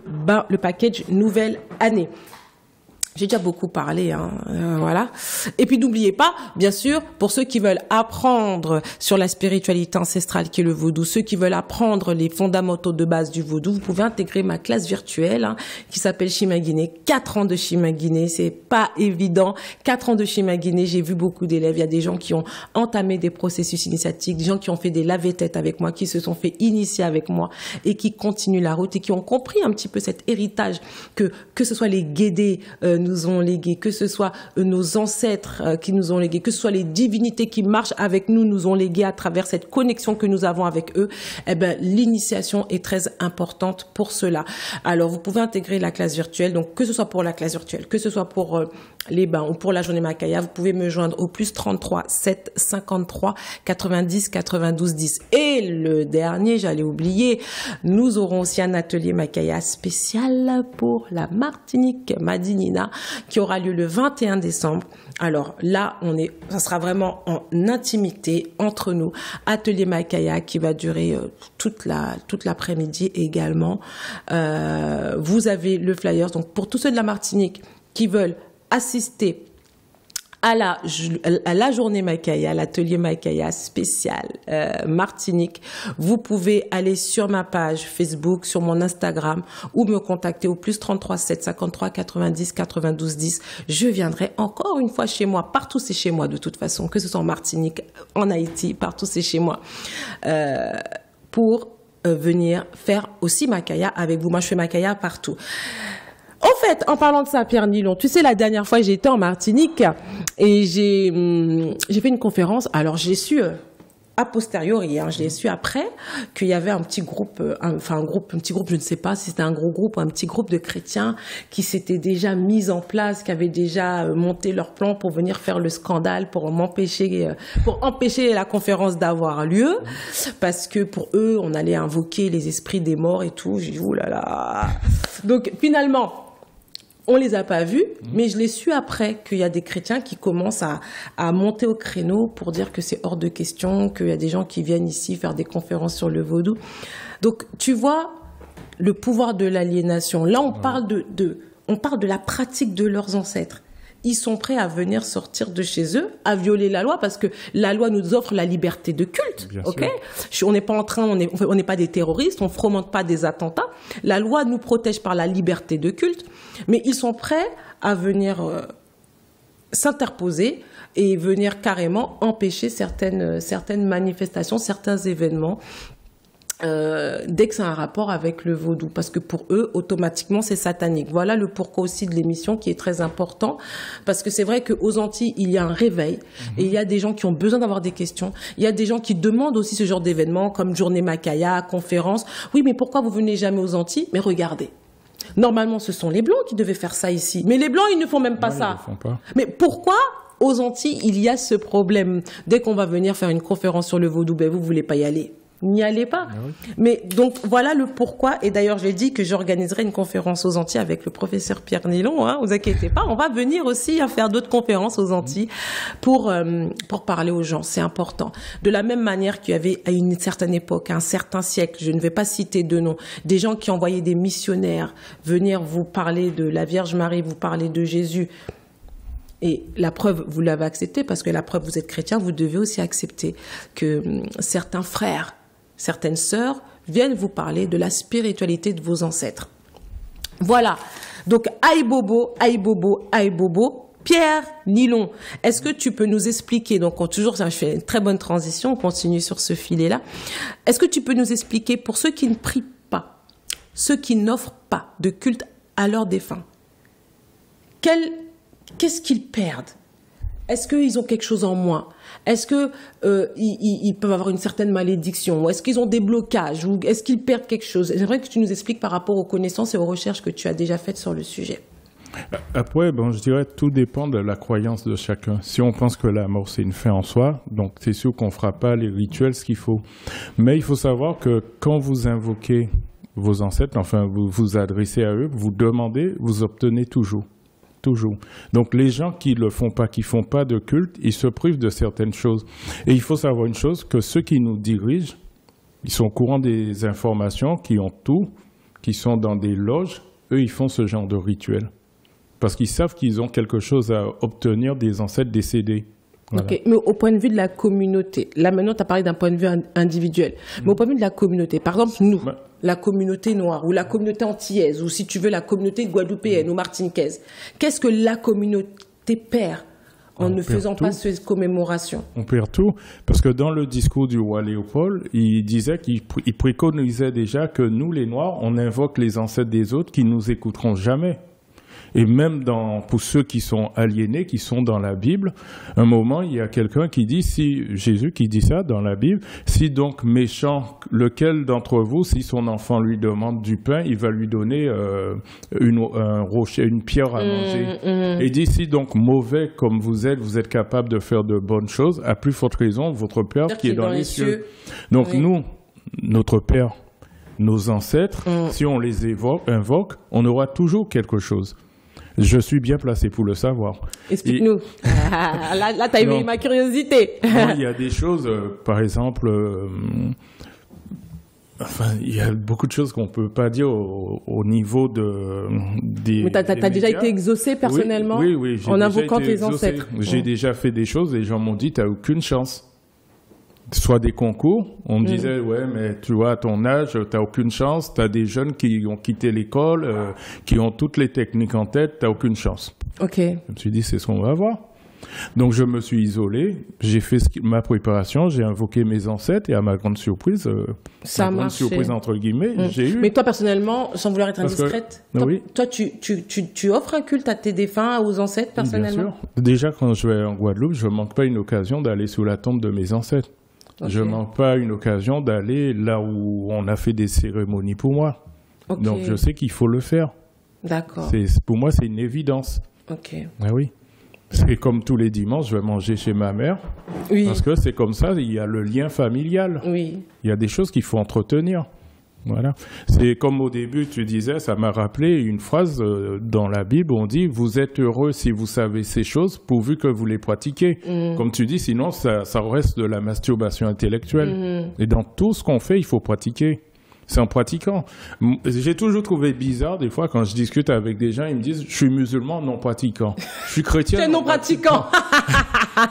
package nouvelle année. J'ai déjà beaucoup parlé, hein, voilà. Et puis n'oubliez pas, bien sûr, pour ceux qui veulent apprendre sur la spiritualité ancestrale qui est le vaudou, ceux qui veulent apprendre les fondamentaux de base du vaudou, vous pouvez intégrer ma classe virtuelle hein, qui s'appelle Shimaguiné. 4 ans de Shimaguiné, c'est pas évident. 4 ans de Shimaguiné, j'ai vu beaucoup d'élèves. Il y a des gens qui ont entamé des processus initiatiques, des gens qui ont fait des lave-têtes avec moi, qui se sont fait initier avec moi et qui continuent la route et qui ont compris un petit peu cet héritage que ce soit les guédés nous ont légué, que ce soit nos ancêtres qui nous ont légué, que ce soit les divinités qui marchent avec nous, nous ont légué à travers cette connexion que nous avons avec eux, eh ben, l'initiation est très importante pour cela. Alors, vous pouvez intégrer la classe virtuelle, donc que ce soit pour la classe virtuelle, que ce soit pour les bains ou pour la journée Makaya, vous pouvez me joindre au +33 7 53 90 92 10. Et le dernier, j'allais oublier, nous aurons aussi un atelier Makaya spécial pour la Martinique, Madinina, qui aura lieu le 21 décembre. Alors là, ça sera vraiment en intimité entre nous. Atelier Makaya qui va durer toute l'après-midi également. Vous avez le flyer. Donc pour tous ceux de la Martinique qui veulent assister à la journée Makaya, à l'atelier Makaya spécial Martinique, vous pouvez aller sur ma page Facebook, sur mon Instagram ou me contacter au plus 33 7 53 90 92 10. Je viendrai encore une fois chez moi. Partout c'est chez moi de toute façon, que ce soit en Martinique, en Haïti, partout c'est chez moi. Pour venir faire aussi Makaya avec vous. Moi je fais Makaya partout. En fait, en parlant de ça, Pierre Nilon, tu sais, la dernière fois, j'étais en Martinique et j'ai fait une conférence. Alors, j'ai su a posteriori, je l'ai su après, qu'il y avait un petit groupe, je ne sais pas si c'était un gros groupe ou un petit groupe de chrétiens qui s'étaient déjà mis en place, qui avaient déjà monté leur plan pour venir faire le scandale, pour empêcher la conférence d'avoir lieu, parce que pour eux, on allait invoquer les esprits des morts et tout. J'ai dit, oh là là. Donc, finalement, on les a pas vus, mais je l'ai su après qu'il y a des chrétiens qui commencent à monter au créneau pour dire que c'est hors de question, qu'il y a des gens qui viennent ici faire des conférences sur le vaudou. Donc, tu vois, le pouvoir de l'aliénation. Là, on parle de la pratique de leurs ancêtres. Ils sont prêts à venir sortir de chez eux, à violer la loi, parce que la loi nous offre la liberté de culte. Ok ? On n'est pas on n'est pas des terroristes, on fomente pas des attentats. La loi nous protège par la liberté de culte, mais ils sont prêts à venir s'interposer et venir carrément empêcher certaines manifestations, certains événements. Dès que c'est un rapport avec le vaudou, parce que pour eux, automatiquement, c'est satanique. Voilà le pourquoi aussi de l'émission qui est très important, parce que c'est vrai qu'aux Antilles, il y a un réveil, et il y a des gens qui ont besoin d'avoir des questions. Il y a des gens qui demandent aussi ce genre d'événements, comme journée Makaya, conférence. Oui, mais pourquoi vous venez jamais aux Antilles? Mais regardez. Normalement, ce sont les Blancs qui devaient faire ça ici. Mais les Blancs, ils ne font même pas ça. Ils le font pas. Mais pourquoi aux Antilles, il y a ce problème? Dès qu'on va venir faire une conférence sur le vaudou, ben vous voulez pas y aller. N'y allez pas. Ah oui. Mais donc, voilà le pourquoi. Et d'ailleurs, j'ai dit que j'organiserai une conférence aux Antilles avec le professeur Pierre Nilon. Vous inquiétez pas. On va venir aussi à faire d'autres conférences aux Antilles pour parler aux gens. C'est important. De la même manière qu'il y avait à une certaine époque, à un certain siècle, je ne vais pas citer de nom, des gens qui envoyaient des missionnaires venir vous parler de la Vierge Marie, vous parler de Jésus. Et la preuve, vous l'avez accepté parce que la preuve, vous êtes chrétien, vous devez aussi accepter que certains frères, certaines sœurs viennent vous parler de la spiritualité de vos ancêtres. Voilà. Donc, aïe bobo, aïe bobo, aïe bobo. Pierre Nilon, est-ce que tu peux nous expliquer, donc toujours, je fais une très bonne transition, on continue sur ce filet-là. Est-ce que tu peux nous expliquer, pour ceux qui ne prient pas, ceux qui n'offrent pas de culte à leurs défunts, qu'est-ce qu'ils perdent? Est-ce qu'ils ont quelque chose en moins? Est-ce que ils peuvent avoir une certaine malédiction? Ou est-ce qu'ils ont des blocages? Ou est-ce qu'ils perdent quelque chose? J'aimerais que tu nous expliques par rapport aux connaissances et aux recherches que tu as déjà faites sur le sujet. Après, je dirais tout dépend de la croyance de chacun. Si on pense que la mort, c'est une fin en soi, donc c'est sûr qu'on ne fera pas les rituels, ce qu'il faut. Mais il faut savoir que quand vous invoquez vos ancêtres, enfin, vous vous adressez à eux, vous demandez, vous obtenez toujours. Toujours. Donc les gens qui le font pas, qui font pas de culte, ils se privent de certaines choses. Et il faut savoir une chose, que ceux qui nous dirigent, ils sont au courant des informations, qui ont tout, qui sont dans des loges, eux ils font ce genre de rituel. Parce qu'ils savent qu'ils ont quelque chose à obtenir des ancêtres décédés. Voilà. Ok, mais au point de vue de la communauté, là maintenant tu as parlé d'un point de vue individuel, mais au point de vue de la communauté, par exemple nous, la communauté noire ou la communauté antillaise ou si tu veux la communauté guadeloupéenne ou martiniquaise, qu'est-ce que la communauté perd en ne faisant pas ces commémorations? On perd tout, parce que dans le discours du roi Léopold, il disait qu'il préconisait déjà que nous les Noirs, on invoque les ancêtres des autres qui nous écouteront jamais. Et même pour ceux qui sont aliénés, qui sont dans la Bible, un moment, il y a quelqu'un qui dit, Jésus qui dit ça dans la Bible, si donc méchant, lequel d'entre vous, si son enfant lui demande du pain, il va lui donner un rocher, une pierre à manger. Et dit, si donc mauvais comme vous êtes capable de faire de bonnes choses, à plus forte raison, votre Père qui est dans les cieux. Donc nous, notre Père, nos ancêtres, si on les invoque, on aura toujours quelque chose. Je suis bien placé pour le savoir. Explique-nous. Là, tu as éveillé ma curiosité. Il y a des choses, par exemple, Enfin, il y a beaucoup de choses qu'on peut pas dire au niveau des. Mais t'as des déjà médias. été exaucé personnellement, Oui, en invoquant tes ancêtres. J'ai déjà fait des choses et les gens m'ont dit t'as aucune chance. Soit des concours, on me disait ouais mais tu vois à ton âge t'as aucune chance, t'as des jeunes qui ont quitté l'école, qui ont toutes les techniques en tête, t'as aucune chance. Ok. Je me suis dit c'est ce qu'on va voir. Donc je me suis isolé, j'ai fait ma préparation, j'ai invoqué mes ancêtres et à ma grande surprise, Ça a ma grande marché. surprise entre guillemets, j'ai eu. Mais toi, personnellement, sans vouloir être Parce que- indiscrète, oui. toi, tu offres un culte à tes défunts, aux ancêtres, personnellement? Bien sûr. Déjà quand je vais en Guadeloupe, je manque pas une occasion d'aller sous la tombe de mes ancêtres. Ok. Je manque pas une occasion d'aller là où on a fait des cérémonies pour moi. Ok. Donc je sais qu'il faut le faire. D'accord. Pour moi c'est une évidence. Ok. Ah oui. C'est comme tous les dimanches, je vais manger chez ma mère. Oui. Parce que c'est comme ça, il y a le lien familial. Oui. Il y a des choses qu'il faut entretenir. Voilà. C'est comme au début, tu disais, ça m'a rappelé une phrase dans la Bible, on dit « Vous êtes heureux si vous savez ces choses, pourvu que vous les pratiquez. Comme tu dis, sinon, ça reste de la masturbation intellectuelle. Et dans tout ce qu'on fait, il faut pratiquer. C'est en pratiquant. J'ai toujours trouvé bizarre, des fois, quand je discute avec des gens, ils me disent « Je suis musulman non pratiquant. Je suis chrétien Tu es non pratiquant.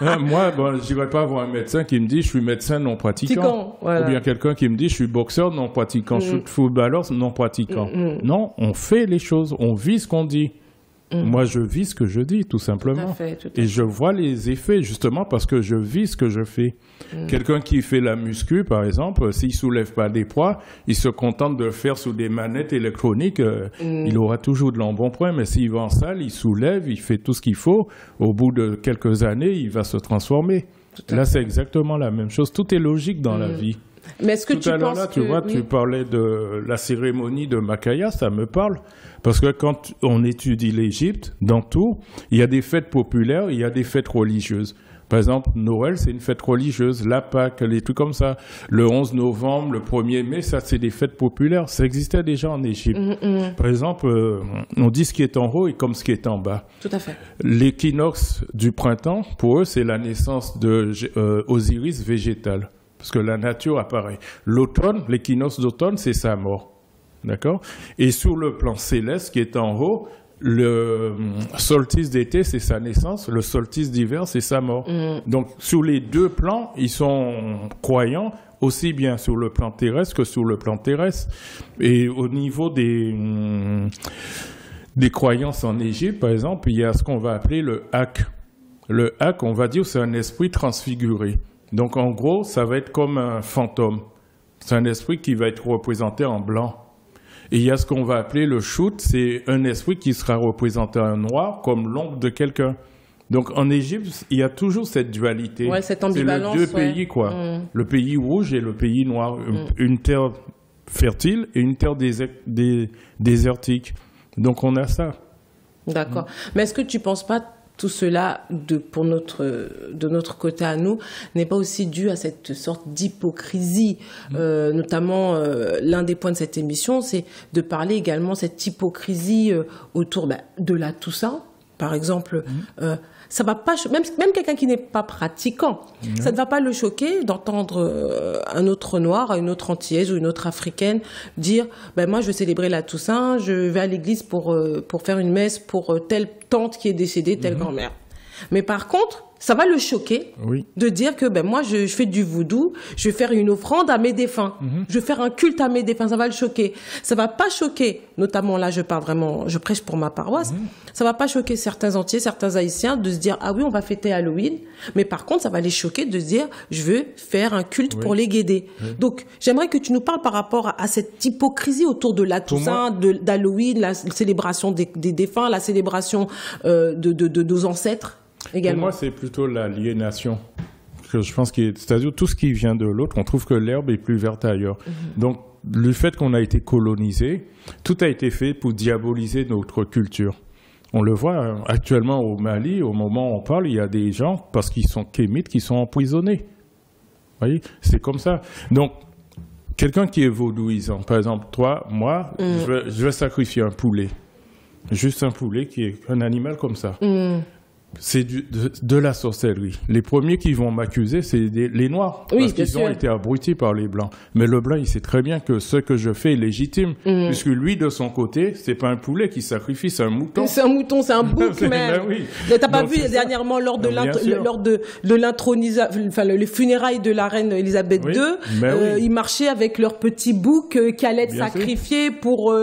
Moi, bon, je n'irai pas voir un médecin qui me dit « Je suis médecin non pratiquant. » Voilà. Ou bien quelqu'un qui me dit « Je suis boxeur non pratiquant. Je suis footballeur non pratiquant. Non, on fait les choses. On vit ce qu'on dit. Moi, je vis ce que je dis, tout simplement. Tout à fait, tout à Et fait. je vois les effets, justement, parce que je vis ce que je fais. Quelqu'un qui fait la muscu, par exemple, s'il soulève pas des poids, il se contente de le faire sous des manettes électroniques, il aura toujours de l'embonpoint, mais s'il va en salle, il soulève, il fait tout ce qu'il faut, au bout de quelques années, il va se transformer. Là, c'est exactement la même chose. Tout est logique dans la vie. Mais est-ce que Tout tu à l'heure, penses là, tu que... vois, oui. tu parlais de la cérémonie de Makaya, ça me parle. Parce que quand on étudie l'Égypte, dans tout, il y a des fêtes populaires, il y a des fêtes religieuses. Par exemple, Noël, c'est une fête religieuse. La Pâques, les trucs comme ça. Le 11 novembre, le 1er mai, ça, c'est des fêtes populaires. Ça existait déjà en Égypte. Par exemple, on dit ce qui est en haut et comme ce qui est en bas. Tout à fait. L'équinoxe du printemps, pour eux, c'est la naissance de Osiris végétal. Parce que la nature apparaît. L'automne, l'équinoxe d'automne, c'est sa mort. D'accord? Et sur le plan céleste qui est en haut, le solstice d'été, c'est sa naissance. Le solstice d'hiver, c'est sa mort. Donc, sur les deux plans, ils sont croyants, aussi bien sur le plan terrestre que sur le plan terrestre. Et au niveau des croyances en Égypte, par exemple, il y a ce qu'on va appeler le Ak. Le Ak, on va dire, c'est un esprit transfiguré. Donc, en gros, ça va être comme un fantôme. C'est un esprit qui va être représenté en blanc. Et il y a ce qu'on va appeler le Shut, c'est un esprit qui sera représenté en noir, comme l'ombre de quelqu'un. Donc, en Égypte, il y a toujours cette dualité. Ouais, cette ambivalence. C'est les deux pays, quoi. Le pays rouge et le pays noir. Une terre fertile et une terre désertique. Donc, on a ça. D'accord. Mais est-ce que tu penses pas tout cela, de notre côté à nous, n'est pas aussi dû à cette sorte d'hypocrisie, notamment l'un des points de cette émission, c'est de parler également cette hypocrisie autour de la Toussaint, par exemple. Ça va pas même quelqu'un qui n'est pas pratiquant, ça ne va pas le choquer d'entendre un autre noir, une autre antillaise ou une autre africaine dire moi je veux célébrer la Toussaint, je vais à l'église pour faire une messe pour telle tante qui est décédée, telle grand-mère. Mais par contre, ça va le choquer de dire que moi je fais du vaudou, je vais faire une offrande à mes défunts, je vais faire un culte à mes défunts, ça va le choquer. Ça va pas choquer, notamment là je parle vraiment, je prêche pour ma paroisse, ça va pas choquer certains Antillais, certains Haïtiens de se dire ah oui on va fêter Halloween, mais par contre ça va les choquer de se dire je veux faire un culte pour les guédés. Donc j'aimerais que tu nous parles par rapport à cette hypocrisie autour de la Toussaint, d'Halloween, la célébration des défunts, la célébration de nos ancêtres. Également. Pour moi, c'est plutôt l'aliénation. Je pense que c'est-à-dire tout ce qui vient de l'autre, on trouve que l'herbe est plus verte ailleurs. Donc, le fait qu'on a été colonisé, tout a été fait pour diaboliser notre culture. On le voit actuellement au Mali, au moment où on parle, il y a des gens, parce qu'ils sont kémites, qui sont emprisonnés. Vous voyez, c'est comme ça. Donc, quelqu'un qui est vaudouisant, par exemple, toi, moi, je vais sacrifier un poulet. Juste un poulet qui est un animal comme ça. c'est de la sorcellerie. Les premiers qui vont m'accuser, c'est les Noirs. Oui, parce qu'ils ont été abrutis par les Blancs. Mais le Blanc, il sait très bien que ce que je fais est légitime. Puisque lui, de son côté, c'est pas un poulet qui sacrifie, c'est un mouton. C'est un mouton, c'est un bouc même. Ben oui. T'as pas vu dernièrement lors de l'intronisation, enfin les funérailles de la reine Elisabeth II, ils marchaient avec leur petit bouc qui allait être sacrifié pour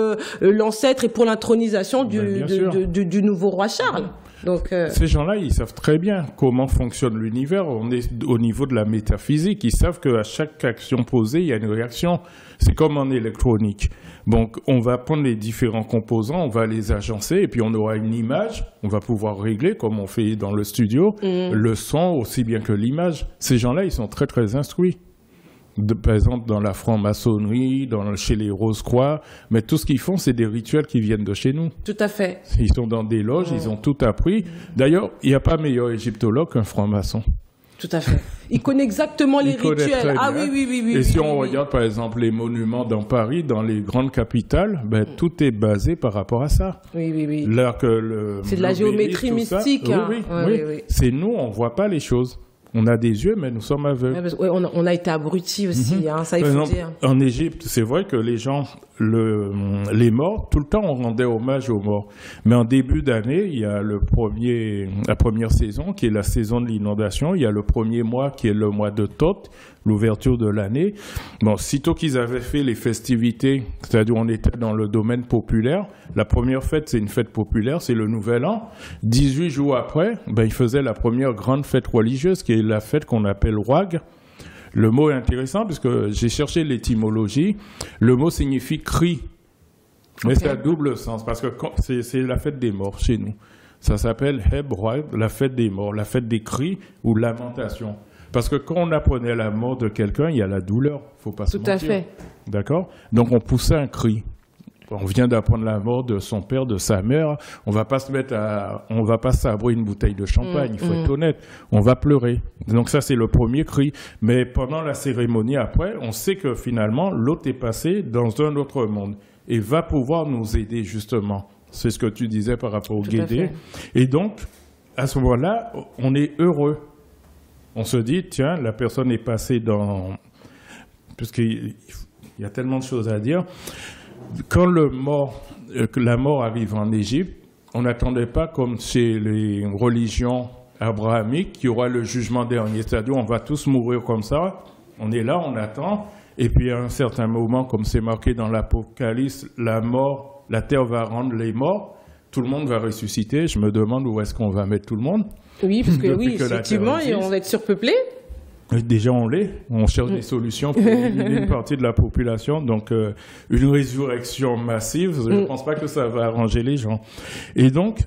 l'ancêtre et pour l'intronisation du nouveau roi Charles. Donc, ces gens-là, ils savent très bien comment fonctionne l'univers. On est au niveau de la métaphysique. Ils savent qu'à chaque action posée, il y a une réaction. C'est comme en électronique. Donc, on va prendre les différents composants, on va les agencer, et puis on aura une image. On va pouvoir régler, comme on fait dans le studio, le son aussi bien que l'image. Ces gens-là, ils sont très, très instruits. Par exemple, dans la franc-maçonnerie, chez les Rose-Croix, mais tout ce qu'ils font, c'est des rituels qui viennent de chez nous. Tout à fait. Ils sont dans des loges, ils ont tout appris. D'ailleurs, il n'y a pas meilleur égyptologue qu'un franc-maçon. Tout à fait. Il connaît exactement les rituels. Ah oui. Et si on regarde, par exemple, les monuments dans Paris, dans les grandes capitales, tout est basé par rapport à ça. Oui. Là c'est de la géométrie mystique. Oui. C'est nous, on ne voit pas les choses. On a des yeux, mais nous sommes aveugles. On a été abrutis aussi, ça il faut dire. En Égypte, c'est vrai que les gens, les morts, tout le temps on rendait hommage aux morts. Mais en début d'année, il y a la première saison, qui est la saison de l'inondation. Il y a le premier mois, qui est le mois de Thoth, l'ouverture de l'année. Bon, sitôt qu'ils avaient fait les festivités, c'est-à-dire on était dans le domaine populaire, la première fête, c'est une fête populaire, c'est le Nouvel An. 18 jours après, ils faisaient la première grande fête religieuse, qui est la fête qu'on appelle Ouag. Le mot est intéressant, puisque j'ai cherché l'étymologie. Le mot signifie cri. Mais c'est à double sens, parce que c'est la fête des morts chez nous. Ça s'appelle Heb Ouag, la fête des morts, la fête des cris ou lamentation. Parce que quand on apprenait la mort de quelqu'un, il y a la douleur, faut pas se mentir. Tout à fait. D'accord ? Donc on poussait un cri. On vient d'apprendre la mort de son père, de sa mère. On va pas sabrer une bouteille de champagne, il faut être honnête. On va pleurer. Donc ça, c'est le premier cri. Mais pendant la cérémonie après, on sait que finalement, l'autre est passé dans un autre monde et va pouvoir nous aider justement. C'est ce que tu disais par rapport au Guédé. Et donc, à ce moment-là, on est heureux. On se dit, tiens, la personne est passée dans... Puisqu'il y a tellement de choses à dire. Quand la mort arrive en Égypte, on n'attendait pas comme chez les religions abrahamiques qu'il y aura le jugement dernier. C'est-à-dire on va tous mourir comme ça. On est là, on attend. Et puis à un certain moment, comme c'est marqué dans l'Apocalypse, la terre va rendre les morts. Tout le monde va ressusciter. Je me demande où est-ce qu'on va mettre tout le monde. Oui, parce que effectivement, on va être surpeuplé. Déjà, on cherche des solutions pour éliminer une partie de la population. Donc, une résurrection massive, je ne pense pas que ça va arranger les gens. Et donc,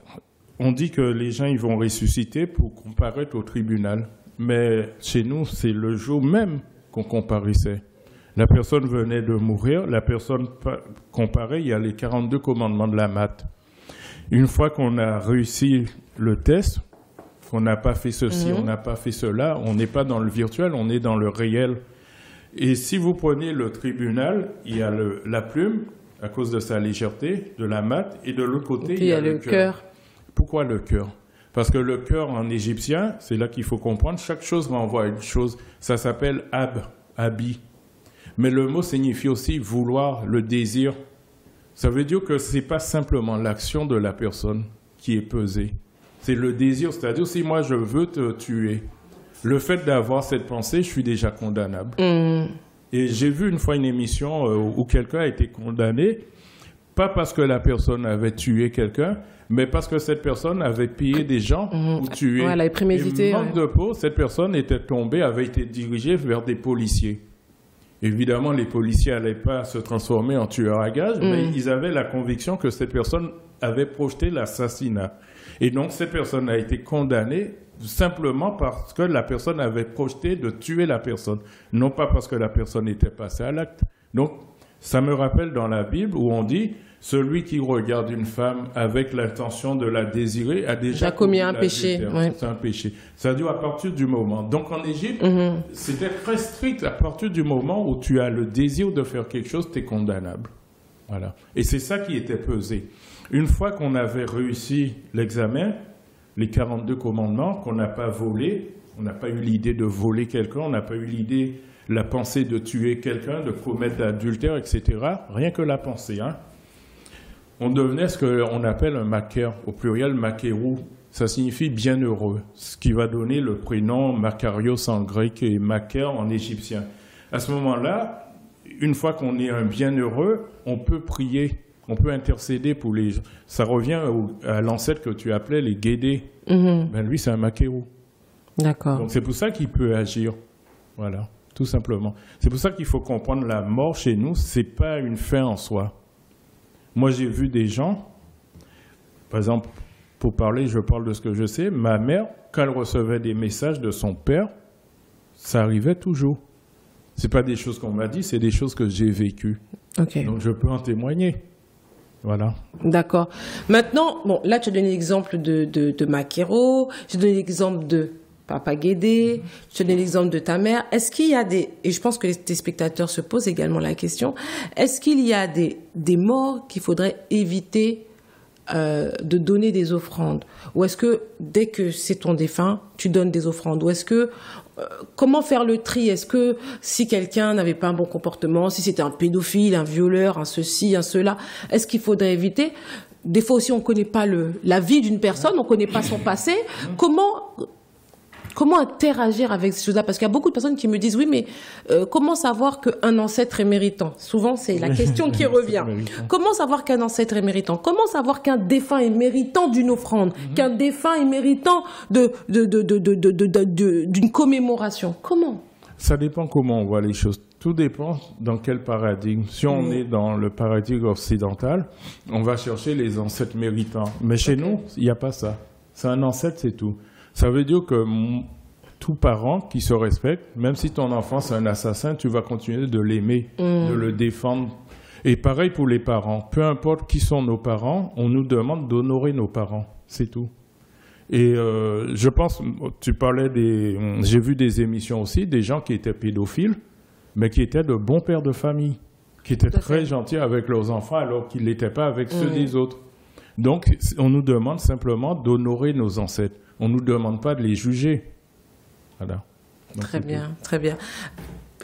on dit que les gens ils vont ressusciter pour comparaître au tribunal. Mais chez nous, c'est le jour même qu'on comparaissait. La personne venait de mourir, la personne comparait, il y a les 42 commandements de la maths. Une fois qu'on a réussi le test, on n'a pas fait ceci, on n'a pas fait cela, on n'est pas dans le virtuel, on est dans le réel. Et si vous prenez le tribunal, il y a la plume, à cause de sa légèreté, de la maths, et de l'autre côté, il y a le cœur. Pourquoi le cœur ? Parce que le cœur en égyptien, c'est là qu'il faut comprendre, chaque chose renvoie à une chose. Ça s'appelle abi. Mais le mot signifie aussi vouloir, le désir. Ça veut dire que ce n'est pas simplement l'action de la personne qui est pesée. C'est le désir, c'est-à-dire si moi je veux te tuer, le fait d'avoir cette pensée, je suis déjà condamnable. Et j'ai vu une fois une émission où quelqu'un a été condamné, pas parce que la personne avait tué quelqu'un, mais parce que cette personne avait pillé des gens pour tuer. Ouais, elle avait prémédité. Et manque de peau, cette personne était tombée, avait été dirigée vers des policiers. Évidemment, les policiers n'allaient pas se transformer en tueurs à gages, mais ils avaient la conviction que cette personne avait projeté l'assassinat. Et donc, cette personne a été condamnée simplement parce que la personne avait projeté de tuer la personne, non pas parce que la personne était passée à l'acte. Donc, ça me rappelle dans la Bible où on dit « Celui qui regarde une femme avec l'intention de la désirer a déjà commis un péché. » C'est un péché. Ça dure à partir du moment. Donc, en Égypte, c'était très strict. À partir du moment où tu as le désir de faire quelque chose, tu es condamnable. Voilà. Et c'est ça qui était pesé. Une fois qu'on avait réussi l'examen, les 42 commandements, qu'on n'a pas volé, on n'a pas eu l'idée de voler quelqu'un, on n'a pas eu l'idée, la pensée de tuer quelqu'un, de commettre l'adultère, etc. Rien que la pensée. Hein. On devenait ce qu'on appelle un macaire, au pluriel makerou. Ça signifie bienheureux, ce qui va donner le prénom Makarios en grec et Maker en égyptien. À ce moment-là, une fois qu'on est un bienheureux, on peut prier, on peut intercéder pour les gens. Ça revient à l'ancêtre que tu appelais les guédés. Ben lui, c'est un Makérou. D'accord. Donc c'est pour ça qu'il peut agir. Voilà, tout simplement. C'est pour ça qu'il faut comprendre la mort chez nous, c'est pas une fin en soi. Moi, j'ai vu des gens, par exemple, pour parler, je parle de ce que je sais, ma mère, quand elle recevait des messages de son père, ça arrivait toujours. C'est pas des choses qu'on m'a dit, c'est des choses que j'ai vécues. Ok. Donc je peux en témoigner. Voilà. D'accord. Maintenant, bon, là, tu as donné l'exemple de Makero, tu as donné l'exemple de Papa Guédé, tu as donné l'exemple de ta mère. Est-ce qu'il y a et je pense que tes spectateurs se posent également la question, est-ce qu'il y a des morts qu'il faudrait éviter de donner des offrandes? Ou est-ce que dès que c'est ton défunt, tu donnes des offrandes? Ou est-ce que comment faire le tri? Est-ce que si quelqu'un n'avait pas un bon comportement, si c'était un pédophile, un violeur, un ceci, un cela, est-ce qu'il faudrait éviter? Des fois aussi, on ne connaît pas la vie d'une personne, on ne connaît pas son passé. Comment interagir avec ces choses-là? Parce qu'il y a beaucoup de personnes qui me disent, oui, mais comment savoir qu'un ancêtre est méritant? Souvent, c'est la question qui revient. Comment savoir qu'un ancêtre est méritant? Comment savoir qu'un défunt est méritant d'une offrande? Qu'un défunt est méritant d'une commémoration? Comment? Ça dépend comment on voit les choses. Tout dépend dans quel paradigme. Si on est dans le paradigme occidental, on va chercher les ancêtres méritants. Mais chez nous, il n'y a pas ça. C'est un ancêtre, c'est tout. Ça veut dire que tout parent qui se respecte, même si ton enfant c'est un assassin, tu vas continuer de l'aimer, de le défendre. Et pareil pour les parents. Peu importe qui sont nos parents, on nous demande d'honorer nos parents. C'est tout. Et je pense, tu parlais j'ai vu des émissions aussi, des gens qui étaient pédophiles, mais qui étaient de bons pères de famille, qui étaient très gentils avec leurs enfants alors qu'ils ne l'étaient pas avec ceux des autres. Donc, on nous demande simplement d'honorer nos ancêtres. On ne nous demande pas de les juger. Voilà. Donc, très bien, très bien.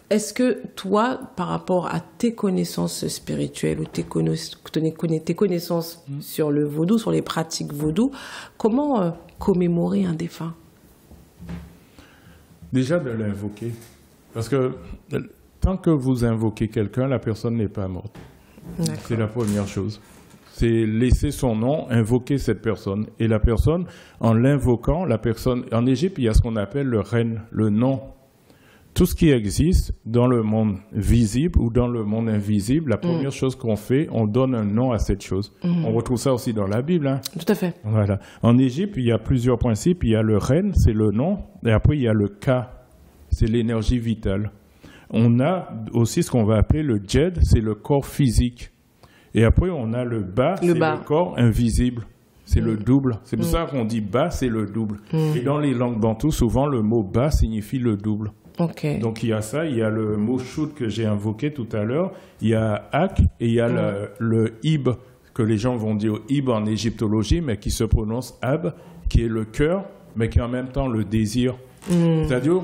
Est-ce que toi, par rapport à tes connaissances spirituelles ou tes connaissances sur le vaudou, sur les pratiques vaudou, comment commémorer un défunt? Déjà de l'invoquer. Parce que tant que vous invoquez quelqu'un, la personne n'est pas morte. C'est la première chose. C'est laisser son nom, invoquer cette personne. Et la personne, en l'invoquant, en Égypte, il y a ce qu'on appelle le ren, le nom. Tout ce qui existe dans le monde visible ou dans le monde invisible, la première chose qu'on fait, on donne un nom à cette chose. On retrouve ça aussi dans la Bible. Hein. Tout à fait. Voilà. En Égypte, il y a plusieurs principes. Il y a le ren, c'est le nom. Et après, il y a le ka, c'est l'énergie vitale. On a aussi ce qu'on va appeler le djed, c'est le corps physique. Et après, on a le ba, c'est le corps invisible. C'est le double. C'est pour ça qu'on dit ba, c'est le double. Et dans les langues bantoues, souvent, le mot ba signifie le double. Donc, il y a ça. Il y a le mot shoot que j'ai invoqué tout à l'heure. Il y a ak et il y a le ib, que les gens vont dire ib en égyptologie, mais qui se prononce ab, qui est le cœur, mais qui est en même temps le désir. C'est-à-dire,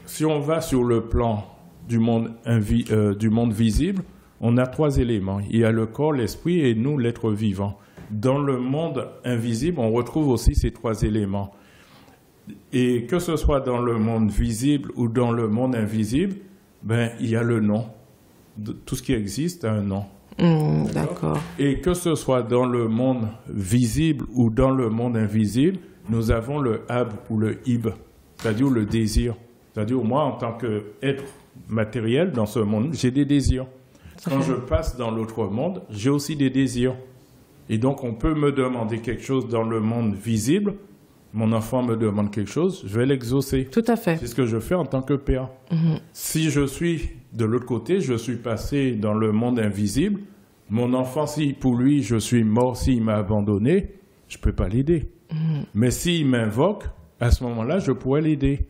si on va sur le plan du monde visible, on a 3 éléments. Il y a le corps, l'esprit et nous, l'être vivant. Dans le monde invisible, on retrouve aussi ces 3 éléments. Et que ce soit dans le monde visible ou dans le monde invisible, il y a le nom. Tout ce qui existe a un nom. D'accord. Et que ce soit dans le monde visible ou dans le monde invisible, nous avons le ab ou le ib, c'est-à-dire le désir. C'est-à-dire moi, en tant qu'être matériel dans ce monde, j'ai des désirs. Quand je passe dans l'autre monde, j'ai aussi des désirs. Et donc, on peut me demander quelque chose dans le monde visible. Mon enfant me demande quelque chose, je vais l'exaucer. Tout à fait. C'est ce que je fais en tant que père. Si je suis de l'autre côté, je suis passé dans le monde invisible. Mon enfant, si pour lui, je suis mort, s'il m'a abandonné, je ne peux pas l'aider. Mais s'il m'invoque, à ce moment-là, je pourrais l'aider.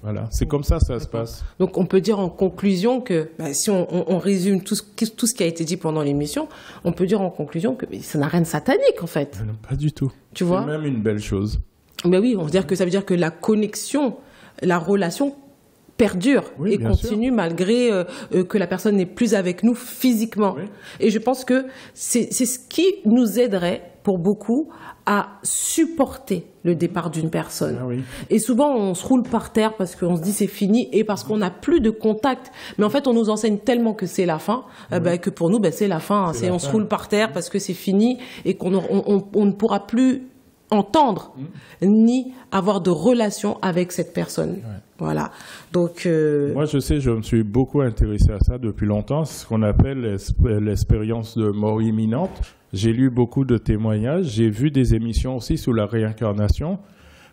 Voilà, c'est comme ça se passe. Donc on peut dire en conclusion que, si on résume tout ce qui a été dit pendant l'émission, on peut dire en conclusion que ça n'a rien de satanique en fait. Non, pas du tout. Tu vois ? C'est même une belle chose. Mais oui, ça veut dire que la connexion, la relation perdure et continue malgré que la personne n'est plus avec nous physiquement. Oui. Et je pense que c'est ce qui nous aiderait pour beaucoup à supporter le départ d'une personne. Ah oui. Et souvent, on se roule par terre parce qu'on se dit c'est fini et parce qu'on n'a plus de contact. Mais en fait, on nous enseigne tellement que c'est la fin, que pour nous, c'est la fin. On se roule par terre parce que c'est fini et qu'on ne pourra plus entendre ni avoir de relation avec cette personne. Ouais. Voilà. Donc moi je me suis beaucoup intéressé à ça depuis longtemps, ce qu'on appelle l'expérience de mort imminente. J'ai lu beaucoup de témoignages, j'ai vu des émissions aussi sur la réincarnation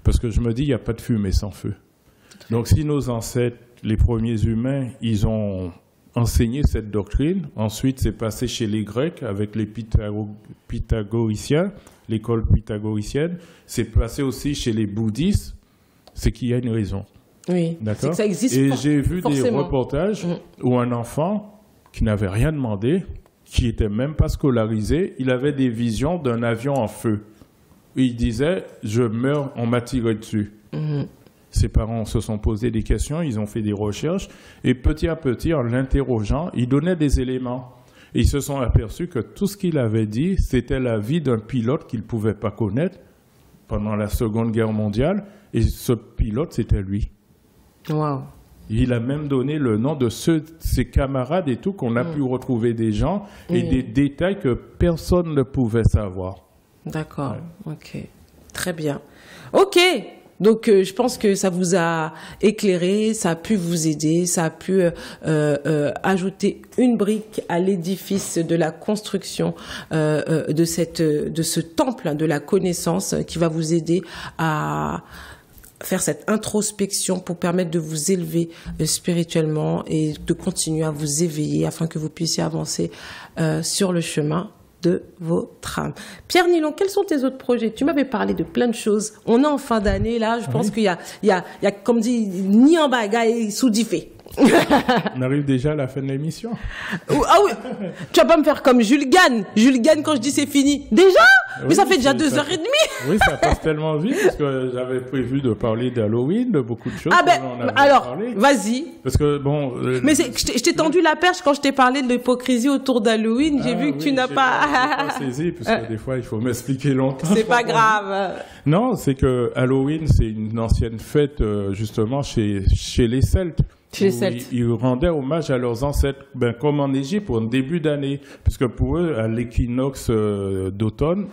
parce que je me dis il n'y a pas de fumée sans feu. Donc si nos ancêtres, les premiers humains, ils ont enseigné cette doctrine, ensuite c'est passé chez les Grecs avec les pythagoriciens, l'école pythagoricienne, c'est passé aussi chez les bouddhistes, c'est qu'il y a une raison. Oui, d'accord. C'est que ça existe. Et j'ai vu forcément. Des reportages où un enfant qui n'avait rien demandé, qui n'était même pas scolarisé, il avait des visions d'un avion en feu. Il disait « je meurs, on m'a tiré dessus ». Ses parents se sont posés des questions, ils ont fait des recherches, et petit à petit, en l'interrogeant, il donnait des éléments. Et ils se sont aperçus que tout ce qu'il avait dit, c'était la vie d'un pilote qu'ils ne pouvaient pas connaître pendant la Seconde Guerre mondiale, et ce pilote, c'était lui. Wow. Il a même donné le nom de ses camarades et tout, qu'on a pu retrouver des gens, et des détails que personne ne pouvait savoir. D'accord, ok. Très bien. Ok. Donc, je pense que ça vous a éclairé, ça a pu vous aider, ça a pu ajouter une brique à l'édifice de la construction de ce temple de la connaissance qui va vous aider à faire cette introspection pour permettre de vous élever spirituellement et de continuer à vous éveiller afin que vous puissiez avancer sur le chemin de votre âme. Pierre Nilon, quels sont tes autres projets? Tu m'avais parlé de plein de choses. On est en fin d'année, là. Je pense qu'il y a, comme dit, ni en bagaille sous diffé. On arrive déjà à la fin de l'émission. Ah oui, tu vas pas me faire comme Jules Gann. Jules Gann, quand je dis c'est fini. Déjà? Oui, mais ça fait déjà 2h30. Oui, ça passe tellement vite parce que j'avais prévu de parler d'Halloween, de beaucoup de choses. Ah ben, alors, vas-y. Parce que bon. Mais je t'ai tendu la perche quand je t'ai parlé de l'hypocrisie autour d'Halloween. J'ai vu que tu n'as pas saisi, parce que des fois, il faut m'expliquer longtemps. C'est pas grave. Non, c'est que Halloween, c'est une ancienne fête, justement, chez les Celtes. Ils rendaient hommage à leurs ancêtres, comme en Égypte, au début d'année. Puisque pour eux, à l'équinoxe d'automne,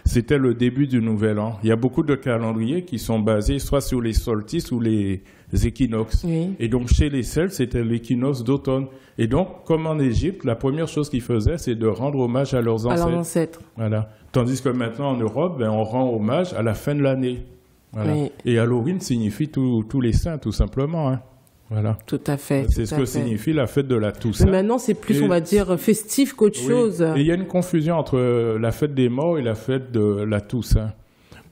c'était le début du nouvel an. Il y a beaucoup de calendriers qui sont basés soit sur les solstices ou les équinoxes. Oui. Et donc, chez les Celtes, c'était l'équinoxe d'automne. Et donc, comme en Égypte, la première chose qu'ils faisaient, c'est de rendre hommage à leurs ancêtres. Voilà. Tandis que maintenant, en Europe, on rend hommage à la fin de l'année. Voilà. Oui. Et Halloween signifie tous les saints, tout simplement, hein. Voilà. Tout à fait. C'est ce que signifie la fête de la Toussaint. Mais maintenant, c'est plus, on va dire, festif qu'autre chose. Et il y a une confusion entre la fête des morts et la fête de la Toussaint.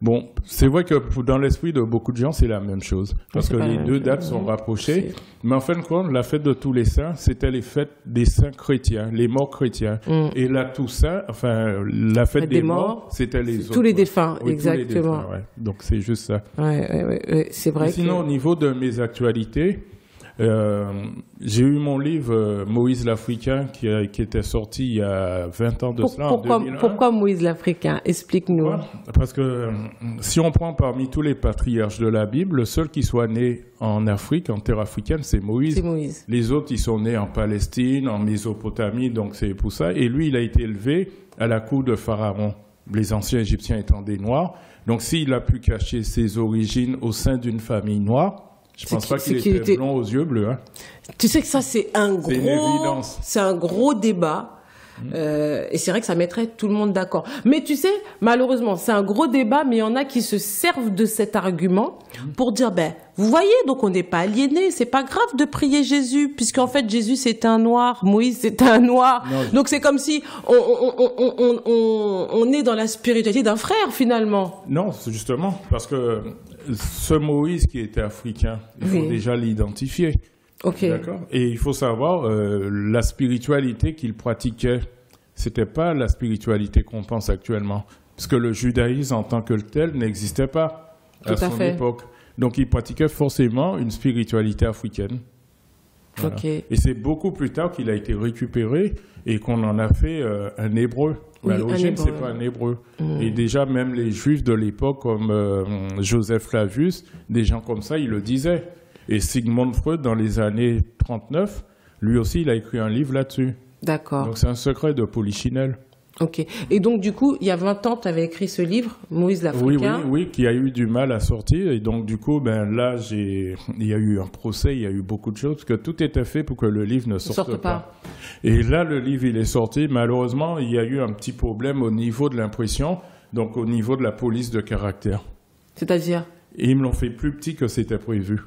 Bon, c'est vrai que dans l'esprit de beaucoup de gens, c'est la même chose. Parce que les deux dates sont rapprochées. Mais en fin de compte, la fête de tous les saints, c'était les fêtes des saints chrétiens, les morts chrétiens. Et la Toussaint, enfin, la fête des morts, c'était les autres. Tous les défunts, exactement. Tous les défunts, ouais. Donc, c'est juste ça. Ouais, c'est vrai. Sinon, au niveau de mes actualités, j'ai eu mon livre Moïse l'Africain qui était sorti il y a 20 ans de cela, en 2001. Pourquoi Moïse l'Africain? Explique-nous. Parce que si on prend parmi tous les patriarches de la Bible, le seul qui soit né en Afrique, en terre africaine, c'est Moïse. Les autres, ils sont nés en Palestine, en Mésopotamie, donc c'est pour ça. Et lui, il a été élevé à la cour de Pharaon, les anciens Égyptiens étant des Noirs. Donc s'il a pu cacher ses origines au sein d'une famille noire, je pense pas qu'il était blond aux yeux bleus. Hein. Tu sais que ça, c'est un gros débat. Et c'est vrai que ça mettrait tout le monde d'accord. Mais tu sais, malheureusement, c'est un gros débat, mais il y en a qui se servent de cet argument pour dire, vous voyez, donc on n'est pas aliénés, c'est pas grave de prier Jésus, puisqu'en fait, Jésus, c'est un noir, Moïse, c'est un noir. Non. Donc c'est comme si on est dans la spiritualité d'un frère, finalement. Non, c'est justement, parce que Ce Moïse qui était africain, il faut déjà l'identifier. Ok. D'accord. Et il faut savoir la spiritualité qu'il pratiquait. C'était pas la spiritualité qu'on pense actuellement, parce que le judaïsme en tant que tel n'existait pas à son époque. Donc il pratiquait forcément une spiritualité africaine. Voilà. Okay. Et c'est beaucoup plus tard qu'il a été récupéré et qu'on en a fait un hébreu. Mais à l'origine, c'est pas un hébreu. Et déjà, même les juifs de l'époque, comme Joseph Flavius, des gens comme ça, ils le disaient. Et Sigmund Freud, dans les années 39, lui aussi, il a écrit un livre là-dessus. D'accord. Donc c'est un secret de Polichinelle. Ok. Et donc, du coup, il y a 20 ans, tu avais écrit ce livre, Moïse l'Africain. Oui, qui a eu du mal à sortir. Et donc, du coup, là, il y a eu un procès, il y a eu beaucoup de choses, parce que tout était fait pour que le livre ne sorte pas. Et là, le livre, il est sorti. Malheureusement, il y a eu un petit problème au niveau de l'impression, donc au niveau de la police de caractère. C'est-à-dire? Et ils me l'ont fait plus petit que c'était prévu.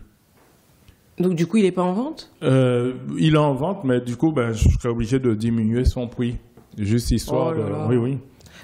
Donc, du coup, il n'est pas en vente? Il est en vente, mais du coup, je serais obligé de diminuer son prix. Juste histoire de... Oui.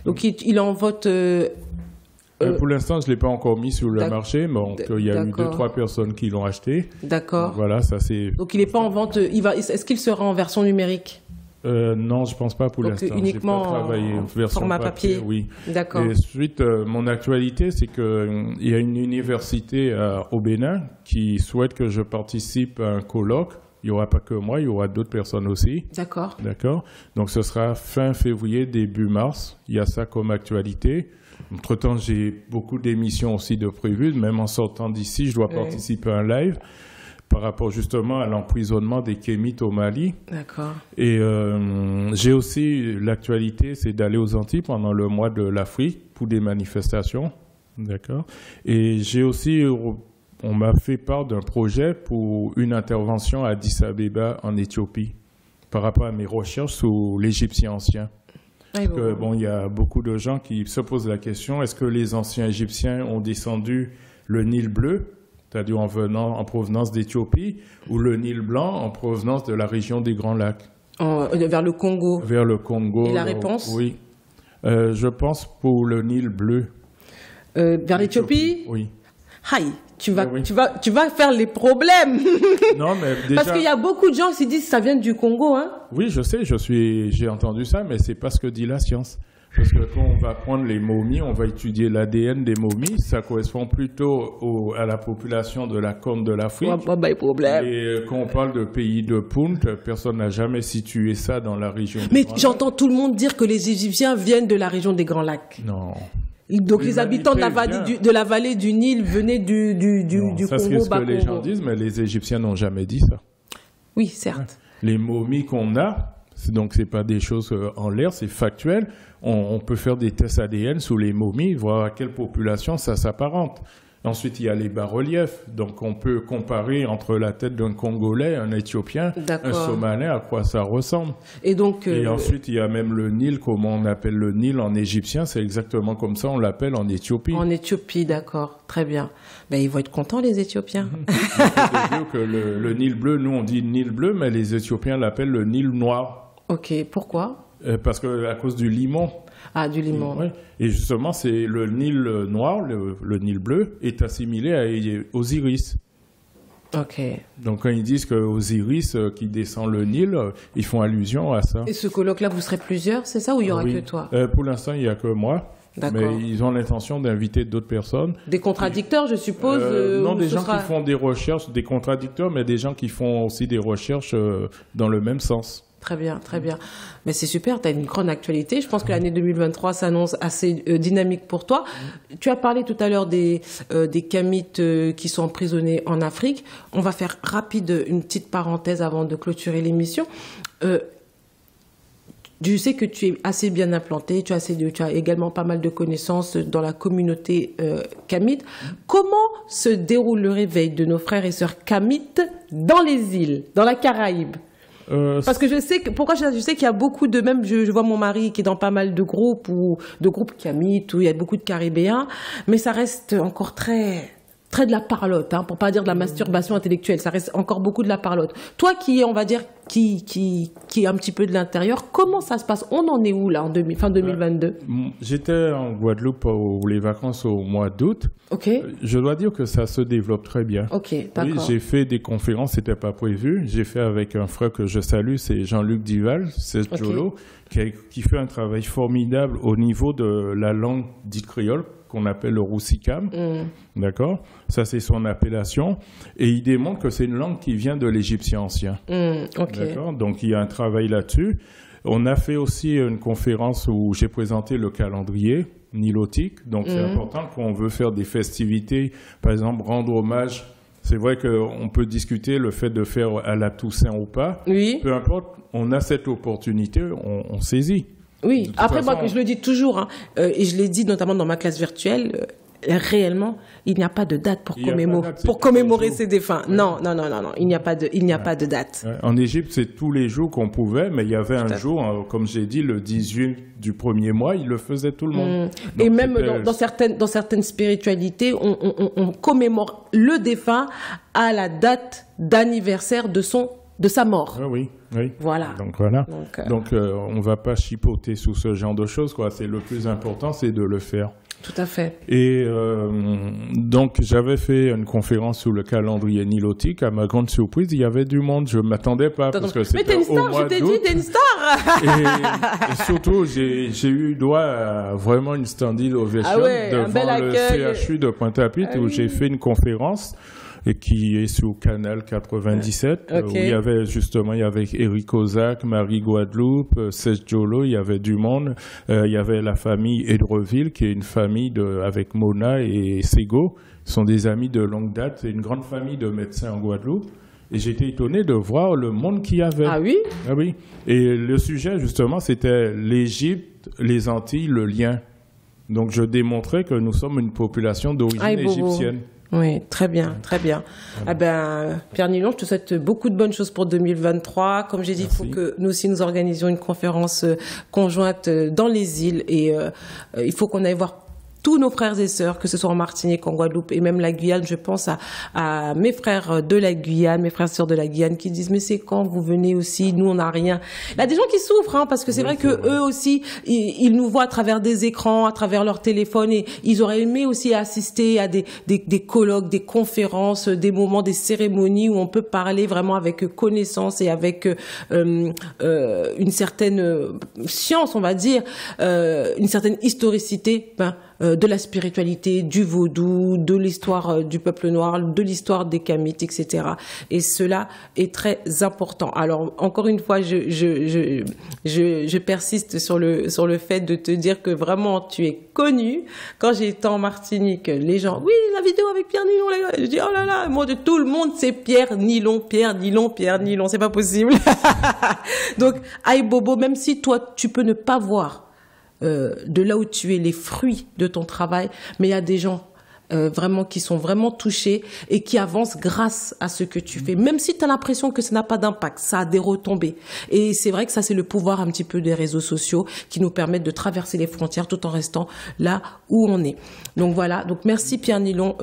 Donc, il est en vente... pour l'instant, je ne l'ai pas encore mis sur le marché, mais il y a eu 2-3 personnes qui l'ont acheté. D'accord. Donc, voilà, ça c'est... Donc, il n'est pas en vente... Est-ce qu'il sera en version numérique? Non, je ne pense pas pour l'instant. Uniquement j'ai pas travaillé en version format papier. Oui. D'accord. Et ensuite, mon actualité, c'est qu'il y a une université au Bénin qui souhaite que je participe à un colloque. Il n'y aura pas que moi, il y aura d'autres personnes aussi. D'accord. Donc, ce sera fin février, début mars. Il y a ça comme actualité. Entre-temps, j'ai beaucoup d'émissions aussi de prévues. Même en sortant d'ici, je dois participer à un live par rapport justement à l'emprisonnement des Kémites au Mali. D'accord. Et j'ai aussi l'actualité, c'est d'aller aux Antilles pendant le mois de l'Afrique pour des manifestations. D'accord. Et j'ai aussi... On m'a fait part d'un projet pour une intervention à Addis Abeba en Éthiopie par rapport à mes recherches sur l'Égyptien ancien. Il y a beaucoup de gens qui se posent la question, est-ce que les anciens Égyptiens ont descendu le Nil bleu, c'est-à-dire en provenance d'Éthiopie, ou le Nil blanc en provenance de la région des Grands Lacs? Vers le Congo. Vers le Congo. Et la réponse? Oui. Je pense pour le Nil bleu. Vers l'Éthiopie? Oui. Aïe, tu vas faire les problèmes. Non, mais déjà... Parce qu'il y a beaucoup de gens qui disent que ça vient du Congo, hein. Oui, je sais, j'ai entendu ça, mais c'est pas ce que dit la science. Parce que quand on va prendre les momies, on va étudier l'ADN des momies, ça correspond plutôt à la population de la Corne de l'Afrique. Et quand on parle de pays de Punt, personne n'a jamais situé ça dans la région des Grands Lacs. J'entends tout le monde dire que les Égyptiens viennent de la région des Grands Lacs. Non. Donc les habitants de la vallée du Nil venaient du Congo. Ça, c'est ce que les gens disent, mais les Égyptiens n'ont jamais dit ça. Oui, certes. Les momies qu'on a, donc c'est pas des choses en l'air, c'est factuel. On peut faire des tests ADN sous les momies, voir à quelle population ça s'apparente. Ensuite, il y a les bas-reliefs. Donc, on peut comparer entre la tête d'un Congolais, un Éthiopien, un Somalais, à quoi ça ressemble. Et ensuite, il y a même le Nil, comment on appelle le Nil en égyptien. C'est exactement comme ça, on l'appelle en Éthiopie. En Éthiopie, d'accord. Très bien. Ils vont être contents, les Éthiopiens. Il faut dire que le Nil bleu, nous, on dit Nil bleu, mais les Éthiopiens l'appellent le Nil noir. Ok, pourquoi? Parce que à cause du limon. Ah, du limon. Oui. Et justement, c'est le Nil noir, le Nil bleu, est assimilé aux iris. Ok. Donc, quand ils disent qu'aux iris qui descend le Nil, ils font allusion à ça. Et ce colloque-là, vous serez plusieurs, c'est ça, ou il n'y aura que toi? Pour l'instant, il n'y a que moi. D'accord. Mais ils ont l'intention d'inviter d'autres personnes. Des contradicteurs, je suppose? Non, des gens qui font des recherches, des contradicteurs, mais des gens qui font aussi des recherches dans le même sens. Très bien, très bien. Mais c'est super, tu as une grande actualité. Je pense que l'année 2023 s'annonce assez dynamique pour toi. Tu as parlé tout à l'heure des Kémites qui sont emprisonnés en Afrique. On va faire une petite parenthèse avant de clôturer l'émission. Je sais que tu es assez bien implanté, tu as également pas mal de connaissances dans la communauté Kémite. Comment se déroule le réveil de nos frères et sœurs Kémites dans les îles, dans la Caraïbe? Parce que je sais qu'il y a beaucoup de, même je vois mon mari qui est dans pas mal de groupes Kémites où il y a beaucoup de Caribéens, mais ça reste encore très de la parlotte, pour pas dire de la masturbation intellectuelle, ça reste encore beaucoup de la parlotte. Toi qui es, on va dire, qui est un petit peu de l'intérieur. Comment ça se passe? On en est où là en fin 2022? J'étais en Guadeloupe pour les vacances au mois d'août. Ok. Je dois dire que ça se développe très bien. Ok, d'accord. Oui, j'ai fait des conférences, c'était pas prévu. J'ai fait avec un frère que je salue, c'est Jean-Luc Dival, c'est Jolo, qui fait un travail formidable au niveau de la langue dite créole, qu'on appelle le roussicam. D'accord? Ça, c'est son appellation. Et il démontre que c'est une langue qui vient de l'égyptien ancien. D'accord? Donc, il y a un travail là-dessus. On a fait aussi une conférence où j'ai présenté le calendrier nilotique. Donc, c'est important qu'on veut faire des festivités, par exemple, rendre hommage. C'est vrai qu'on peut discuter le fait de faire à la Toussaint ou pas. Oui. Peu importe, on a cette opportunité, on saisit. Oui, après moi, je le dis toujours, hein, et je l'ai dit notamment dans ma classe virtuelle, réellement, il n'y a pas de date pour commémorer ces défunts. Non, il n'y a pas de date. Ouais. En Égypte, c'est tous les jours qu'on pouvait, mais il y avait un jour, comme j'ai dit, le 18 du premier mois, il le faisait tout le monde. Donc, et même dans certaines spiritualités, on commémore le défunt à la date d'anniversaire de sa mort. Oui. Voilà. Donc, on va pas chipoter sous ce genre de choses, quoi. C'est le plus important, c'est de le faire. Tout à fait. Et donc, j'avais fait une conférence sur le calendrier nilotique. À ma grande surprise, il y avait du monde. Je m'attendais pas parce que c'était mais t'es une star, je t'ai dit, t'es une star. et surtout, j'ai eu droit à vraiment une standing ovation devant le CHU de Pointe-à-Pitre où j'ai fait une conférence. Et qui est sur Canal 97, où il y avait Eric Ozak, Marie Guadeloupe, Serge Jolo, il y avait du monde. Il y avait la famille Edreville, qui est une famille avec Mona et Sego. Ils sont des amis de longue date. C'est une grande famille de médecins en Guadeloupe. Et j'étais étonné de voir le monde qu'il y avait. Ah oui? Ah oui. Et le sujet, justement, c'était l'Égypte, les Antilles, le lien. Donc, je démontrais que nous sommes une population d'origine égyptienne. Oui, très bien, très bien. Pierre Nilon, je te souhaite beaucoup de bonnes choses pour 2023. Comme j'ai dit, il faut que nous aussi nous organisions une conférence conjointe dans les îles et il faut qu'on aille voir tous nos frères et sœurs, que ce soit en Martinique, en Guadeloupe et même la Guyane. Je pense à mes frères de la Guyane, mes frères et sœurs de la Guyane qui disent mais c'est quand vous venez aussi, nous on n'a rien. Il y a des gens qui souffrent parce que c'est vrai que eux aussi ils nous voient à travers des écrans, à travers leur téléphone et ils auraient aimé aussi assister à des colloques, des conférences, des moments, des cérémonies où on peut parler vraiment avec connaissance et avec une certaine science, on va dire, une certaine historicité. De la spiritualité, du vaudou, de l'histoire du peuple noir, de l'histoire des Kamites, etc. Et cela est très important. Alors, encore une fois, je persiste sur le fait de te dire que vraiment, tu es connu. Quand j'étais en Martinique, les gens, oui, la vidéo avec Pierre Nilon, les gars. Je dis, oh là là, moi, de tout le monde, c'est Pierre Nilon, c'est pas possible. Donc, aïe Bobo, même si toi, tu peux ne pas voir de là où tu es, les fruits de ton travail, mais il y a des gens vraiment qui sont vraiment touchés et qui avancent grâce à ce que tu fais. Même si tu as l'impression que ça n'a pas d'impact, ça a des retombées. Et c'est vrai que ça, c'est le pouvoir un petit peu des réseaux sociaux qui nous permettent de traverser les frontières tout en restant là où on est. Donc voilà, donc merci Pierre Nilon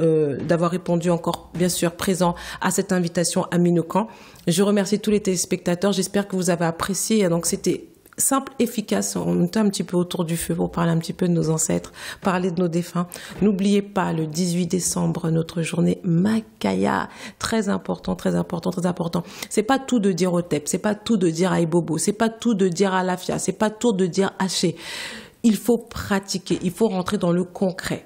d'avoir répondu encore, bien sûr, présent à cette invitation à Minocan. Je remercie tous les téléspectateurs, j'espère que vous avez apprécié. Donc c'était simple, efficace. On était un petit peu autour du feu pour parler un petit peu de nos ancêtres, parler de nos défunts. N'oubliez pas, le 18 décembre, notre journée Makaya. Très important, très important, très important. C'est pas tout de dire Otep, c'est pas tout de dire Aïbobo, c'est pas tout de dire Alafia, c'est pas tout de dire Haché. Il faut pratiquer, il faut rentrer dans le concret.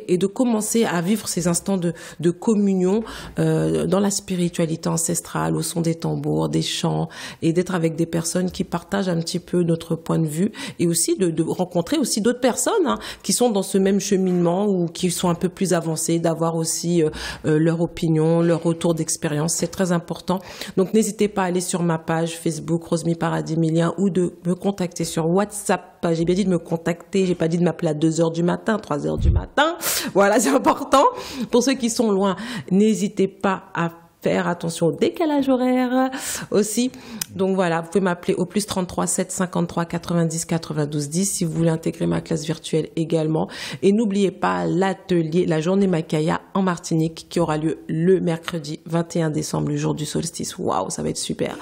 Et de commencer à vivre ces instants de communion dans la spiritualité ancestrale, au son des tambours, des chants, et d'être avec des personnes qui partagent un petit peu notre point de vue, et aussi de rencontrer aussi d'autres personnes qui sont dans ce même cheminement ou qui sont un peu plus avancées, d'avoir aussi leur opinion, leur retour d'expérience. C'est très important. Donc n'hésitez pas à aller sur ma page Facebook Rosmy Paradis Milien ou de me contacter sur WhatsApp. J'ai bien dit de me contacter, j'ai pas dit de m'appeler à 2h du matin, 3h du matin. Voilà, c'est important. Pour ceux qui sont loin, n'hésitez pas à faire attention au décalage horaire aussi. Donc voilà, vous pouvez m'appeler au plus 33 7 53 90 92 10 si vous voulez intégrer ma classe virtuelle également. Et n'oubliez pas l'atelier, la journée Macaya en Martinique qui aura lieu le mercredi 21 décembre, le jour du solstice. Waouh, ça va être super.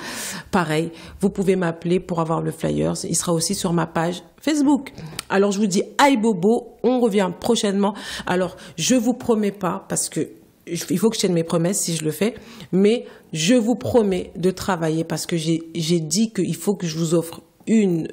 Pareil, vous pouvez m'appeler pour avoir le flyer. Il sera aussi sur ma page Facebook. Alors je vous dis aïe bobo, on revient prochainement. Alors je vous promets pas parce que il faut que je tienne mes promesses si je le fais, mais je vous promets de travailler parce que j'ai dit qu'il faut que je vous offre une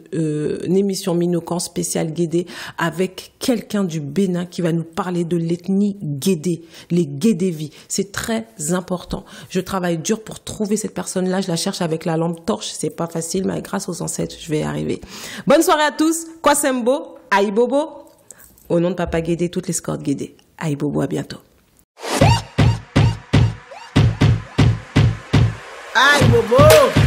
émission Minocan spéciale Guédé avec quelqu'un du Bénin qui va nous parler de l'ethnie Guédé, les Guédévis. C'est très important. Je travaille dur pour trouver cette personne-là. Je la cherche avec la lampe torche. C'est pas facile, mais grâce aux ancêtres, je vais y arriver. Bonne soirée à tous. Kwasembo, aïe bobo. Au nom de Papa Guédé, toutes les escortes Guédé. Aïe bobo, à bientôt. Aïe bobo.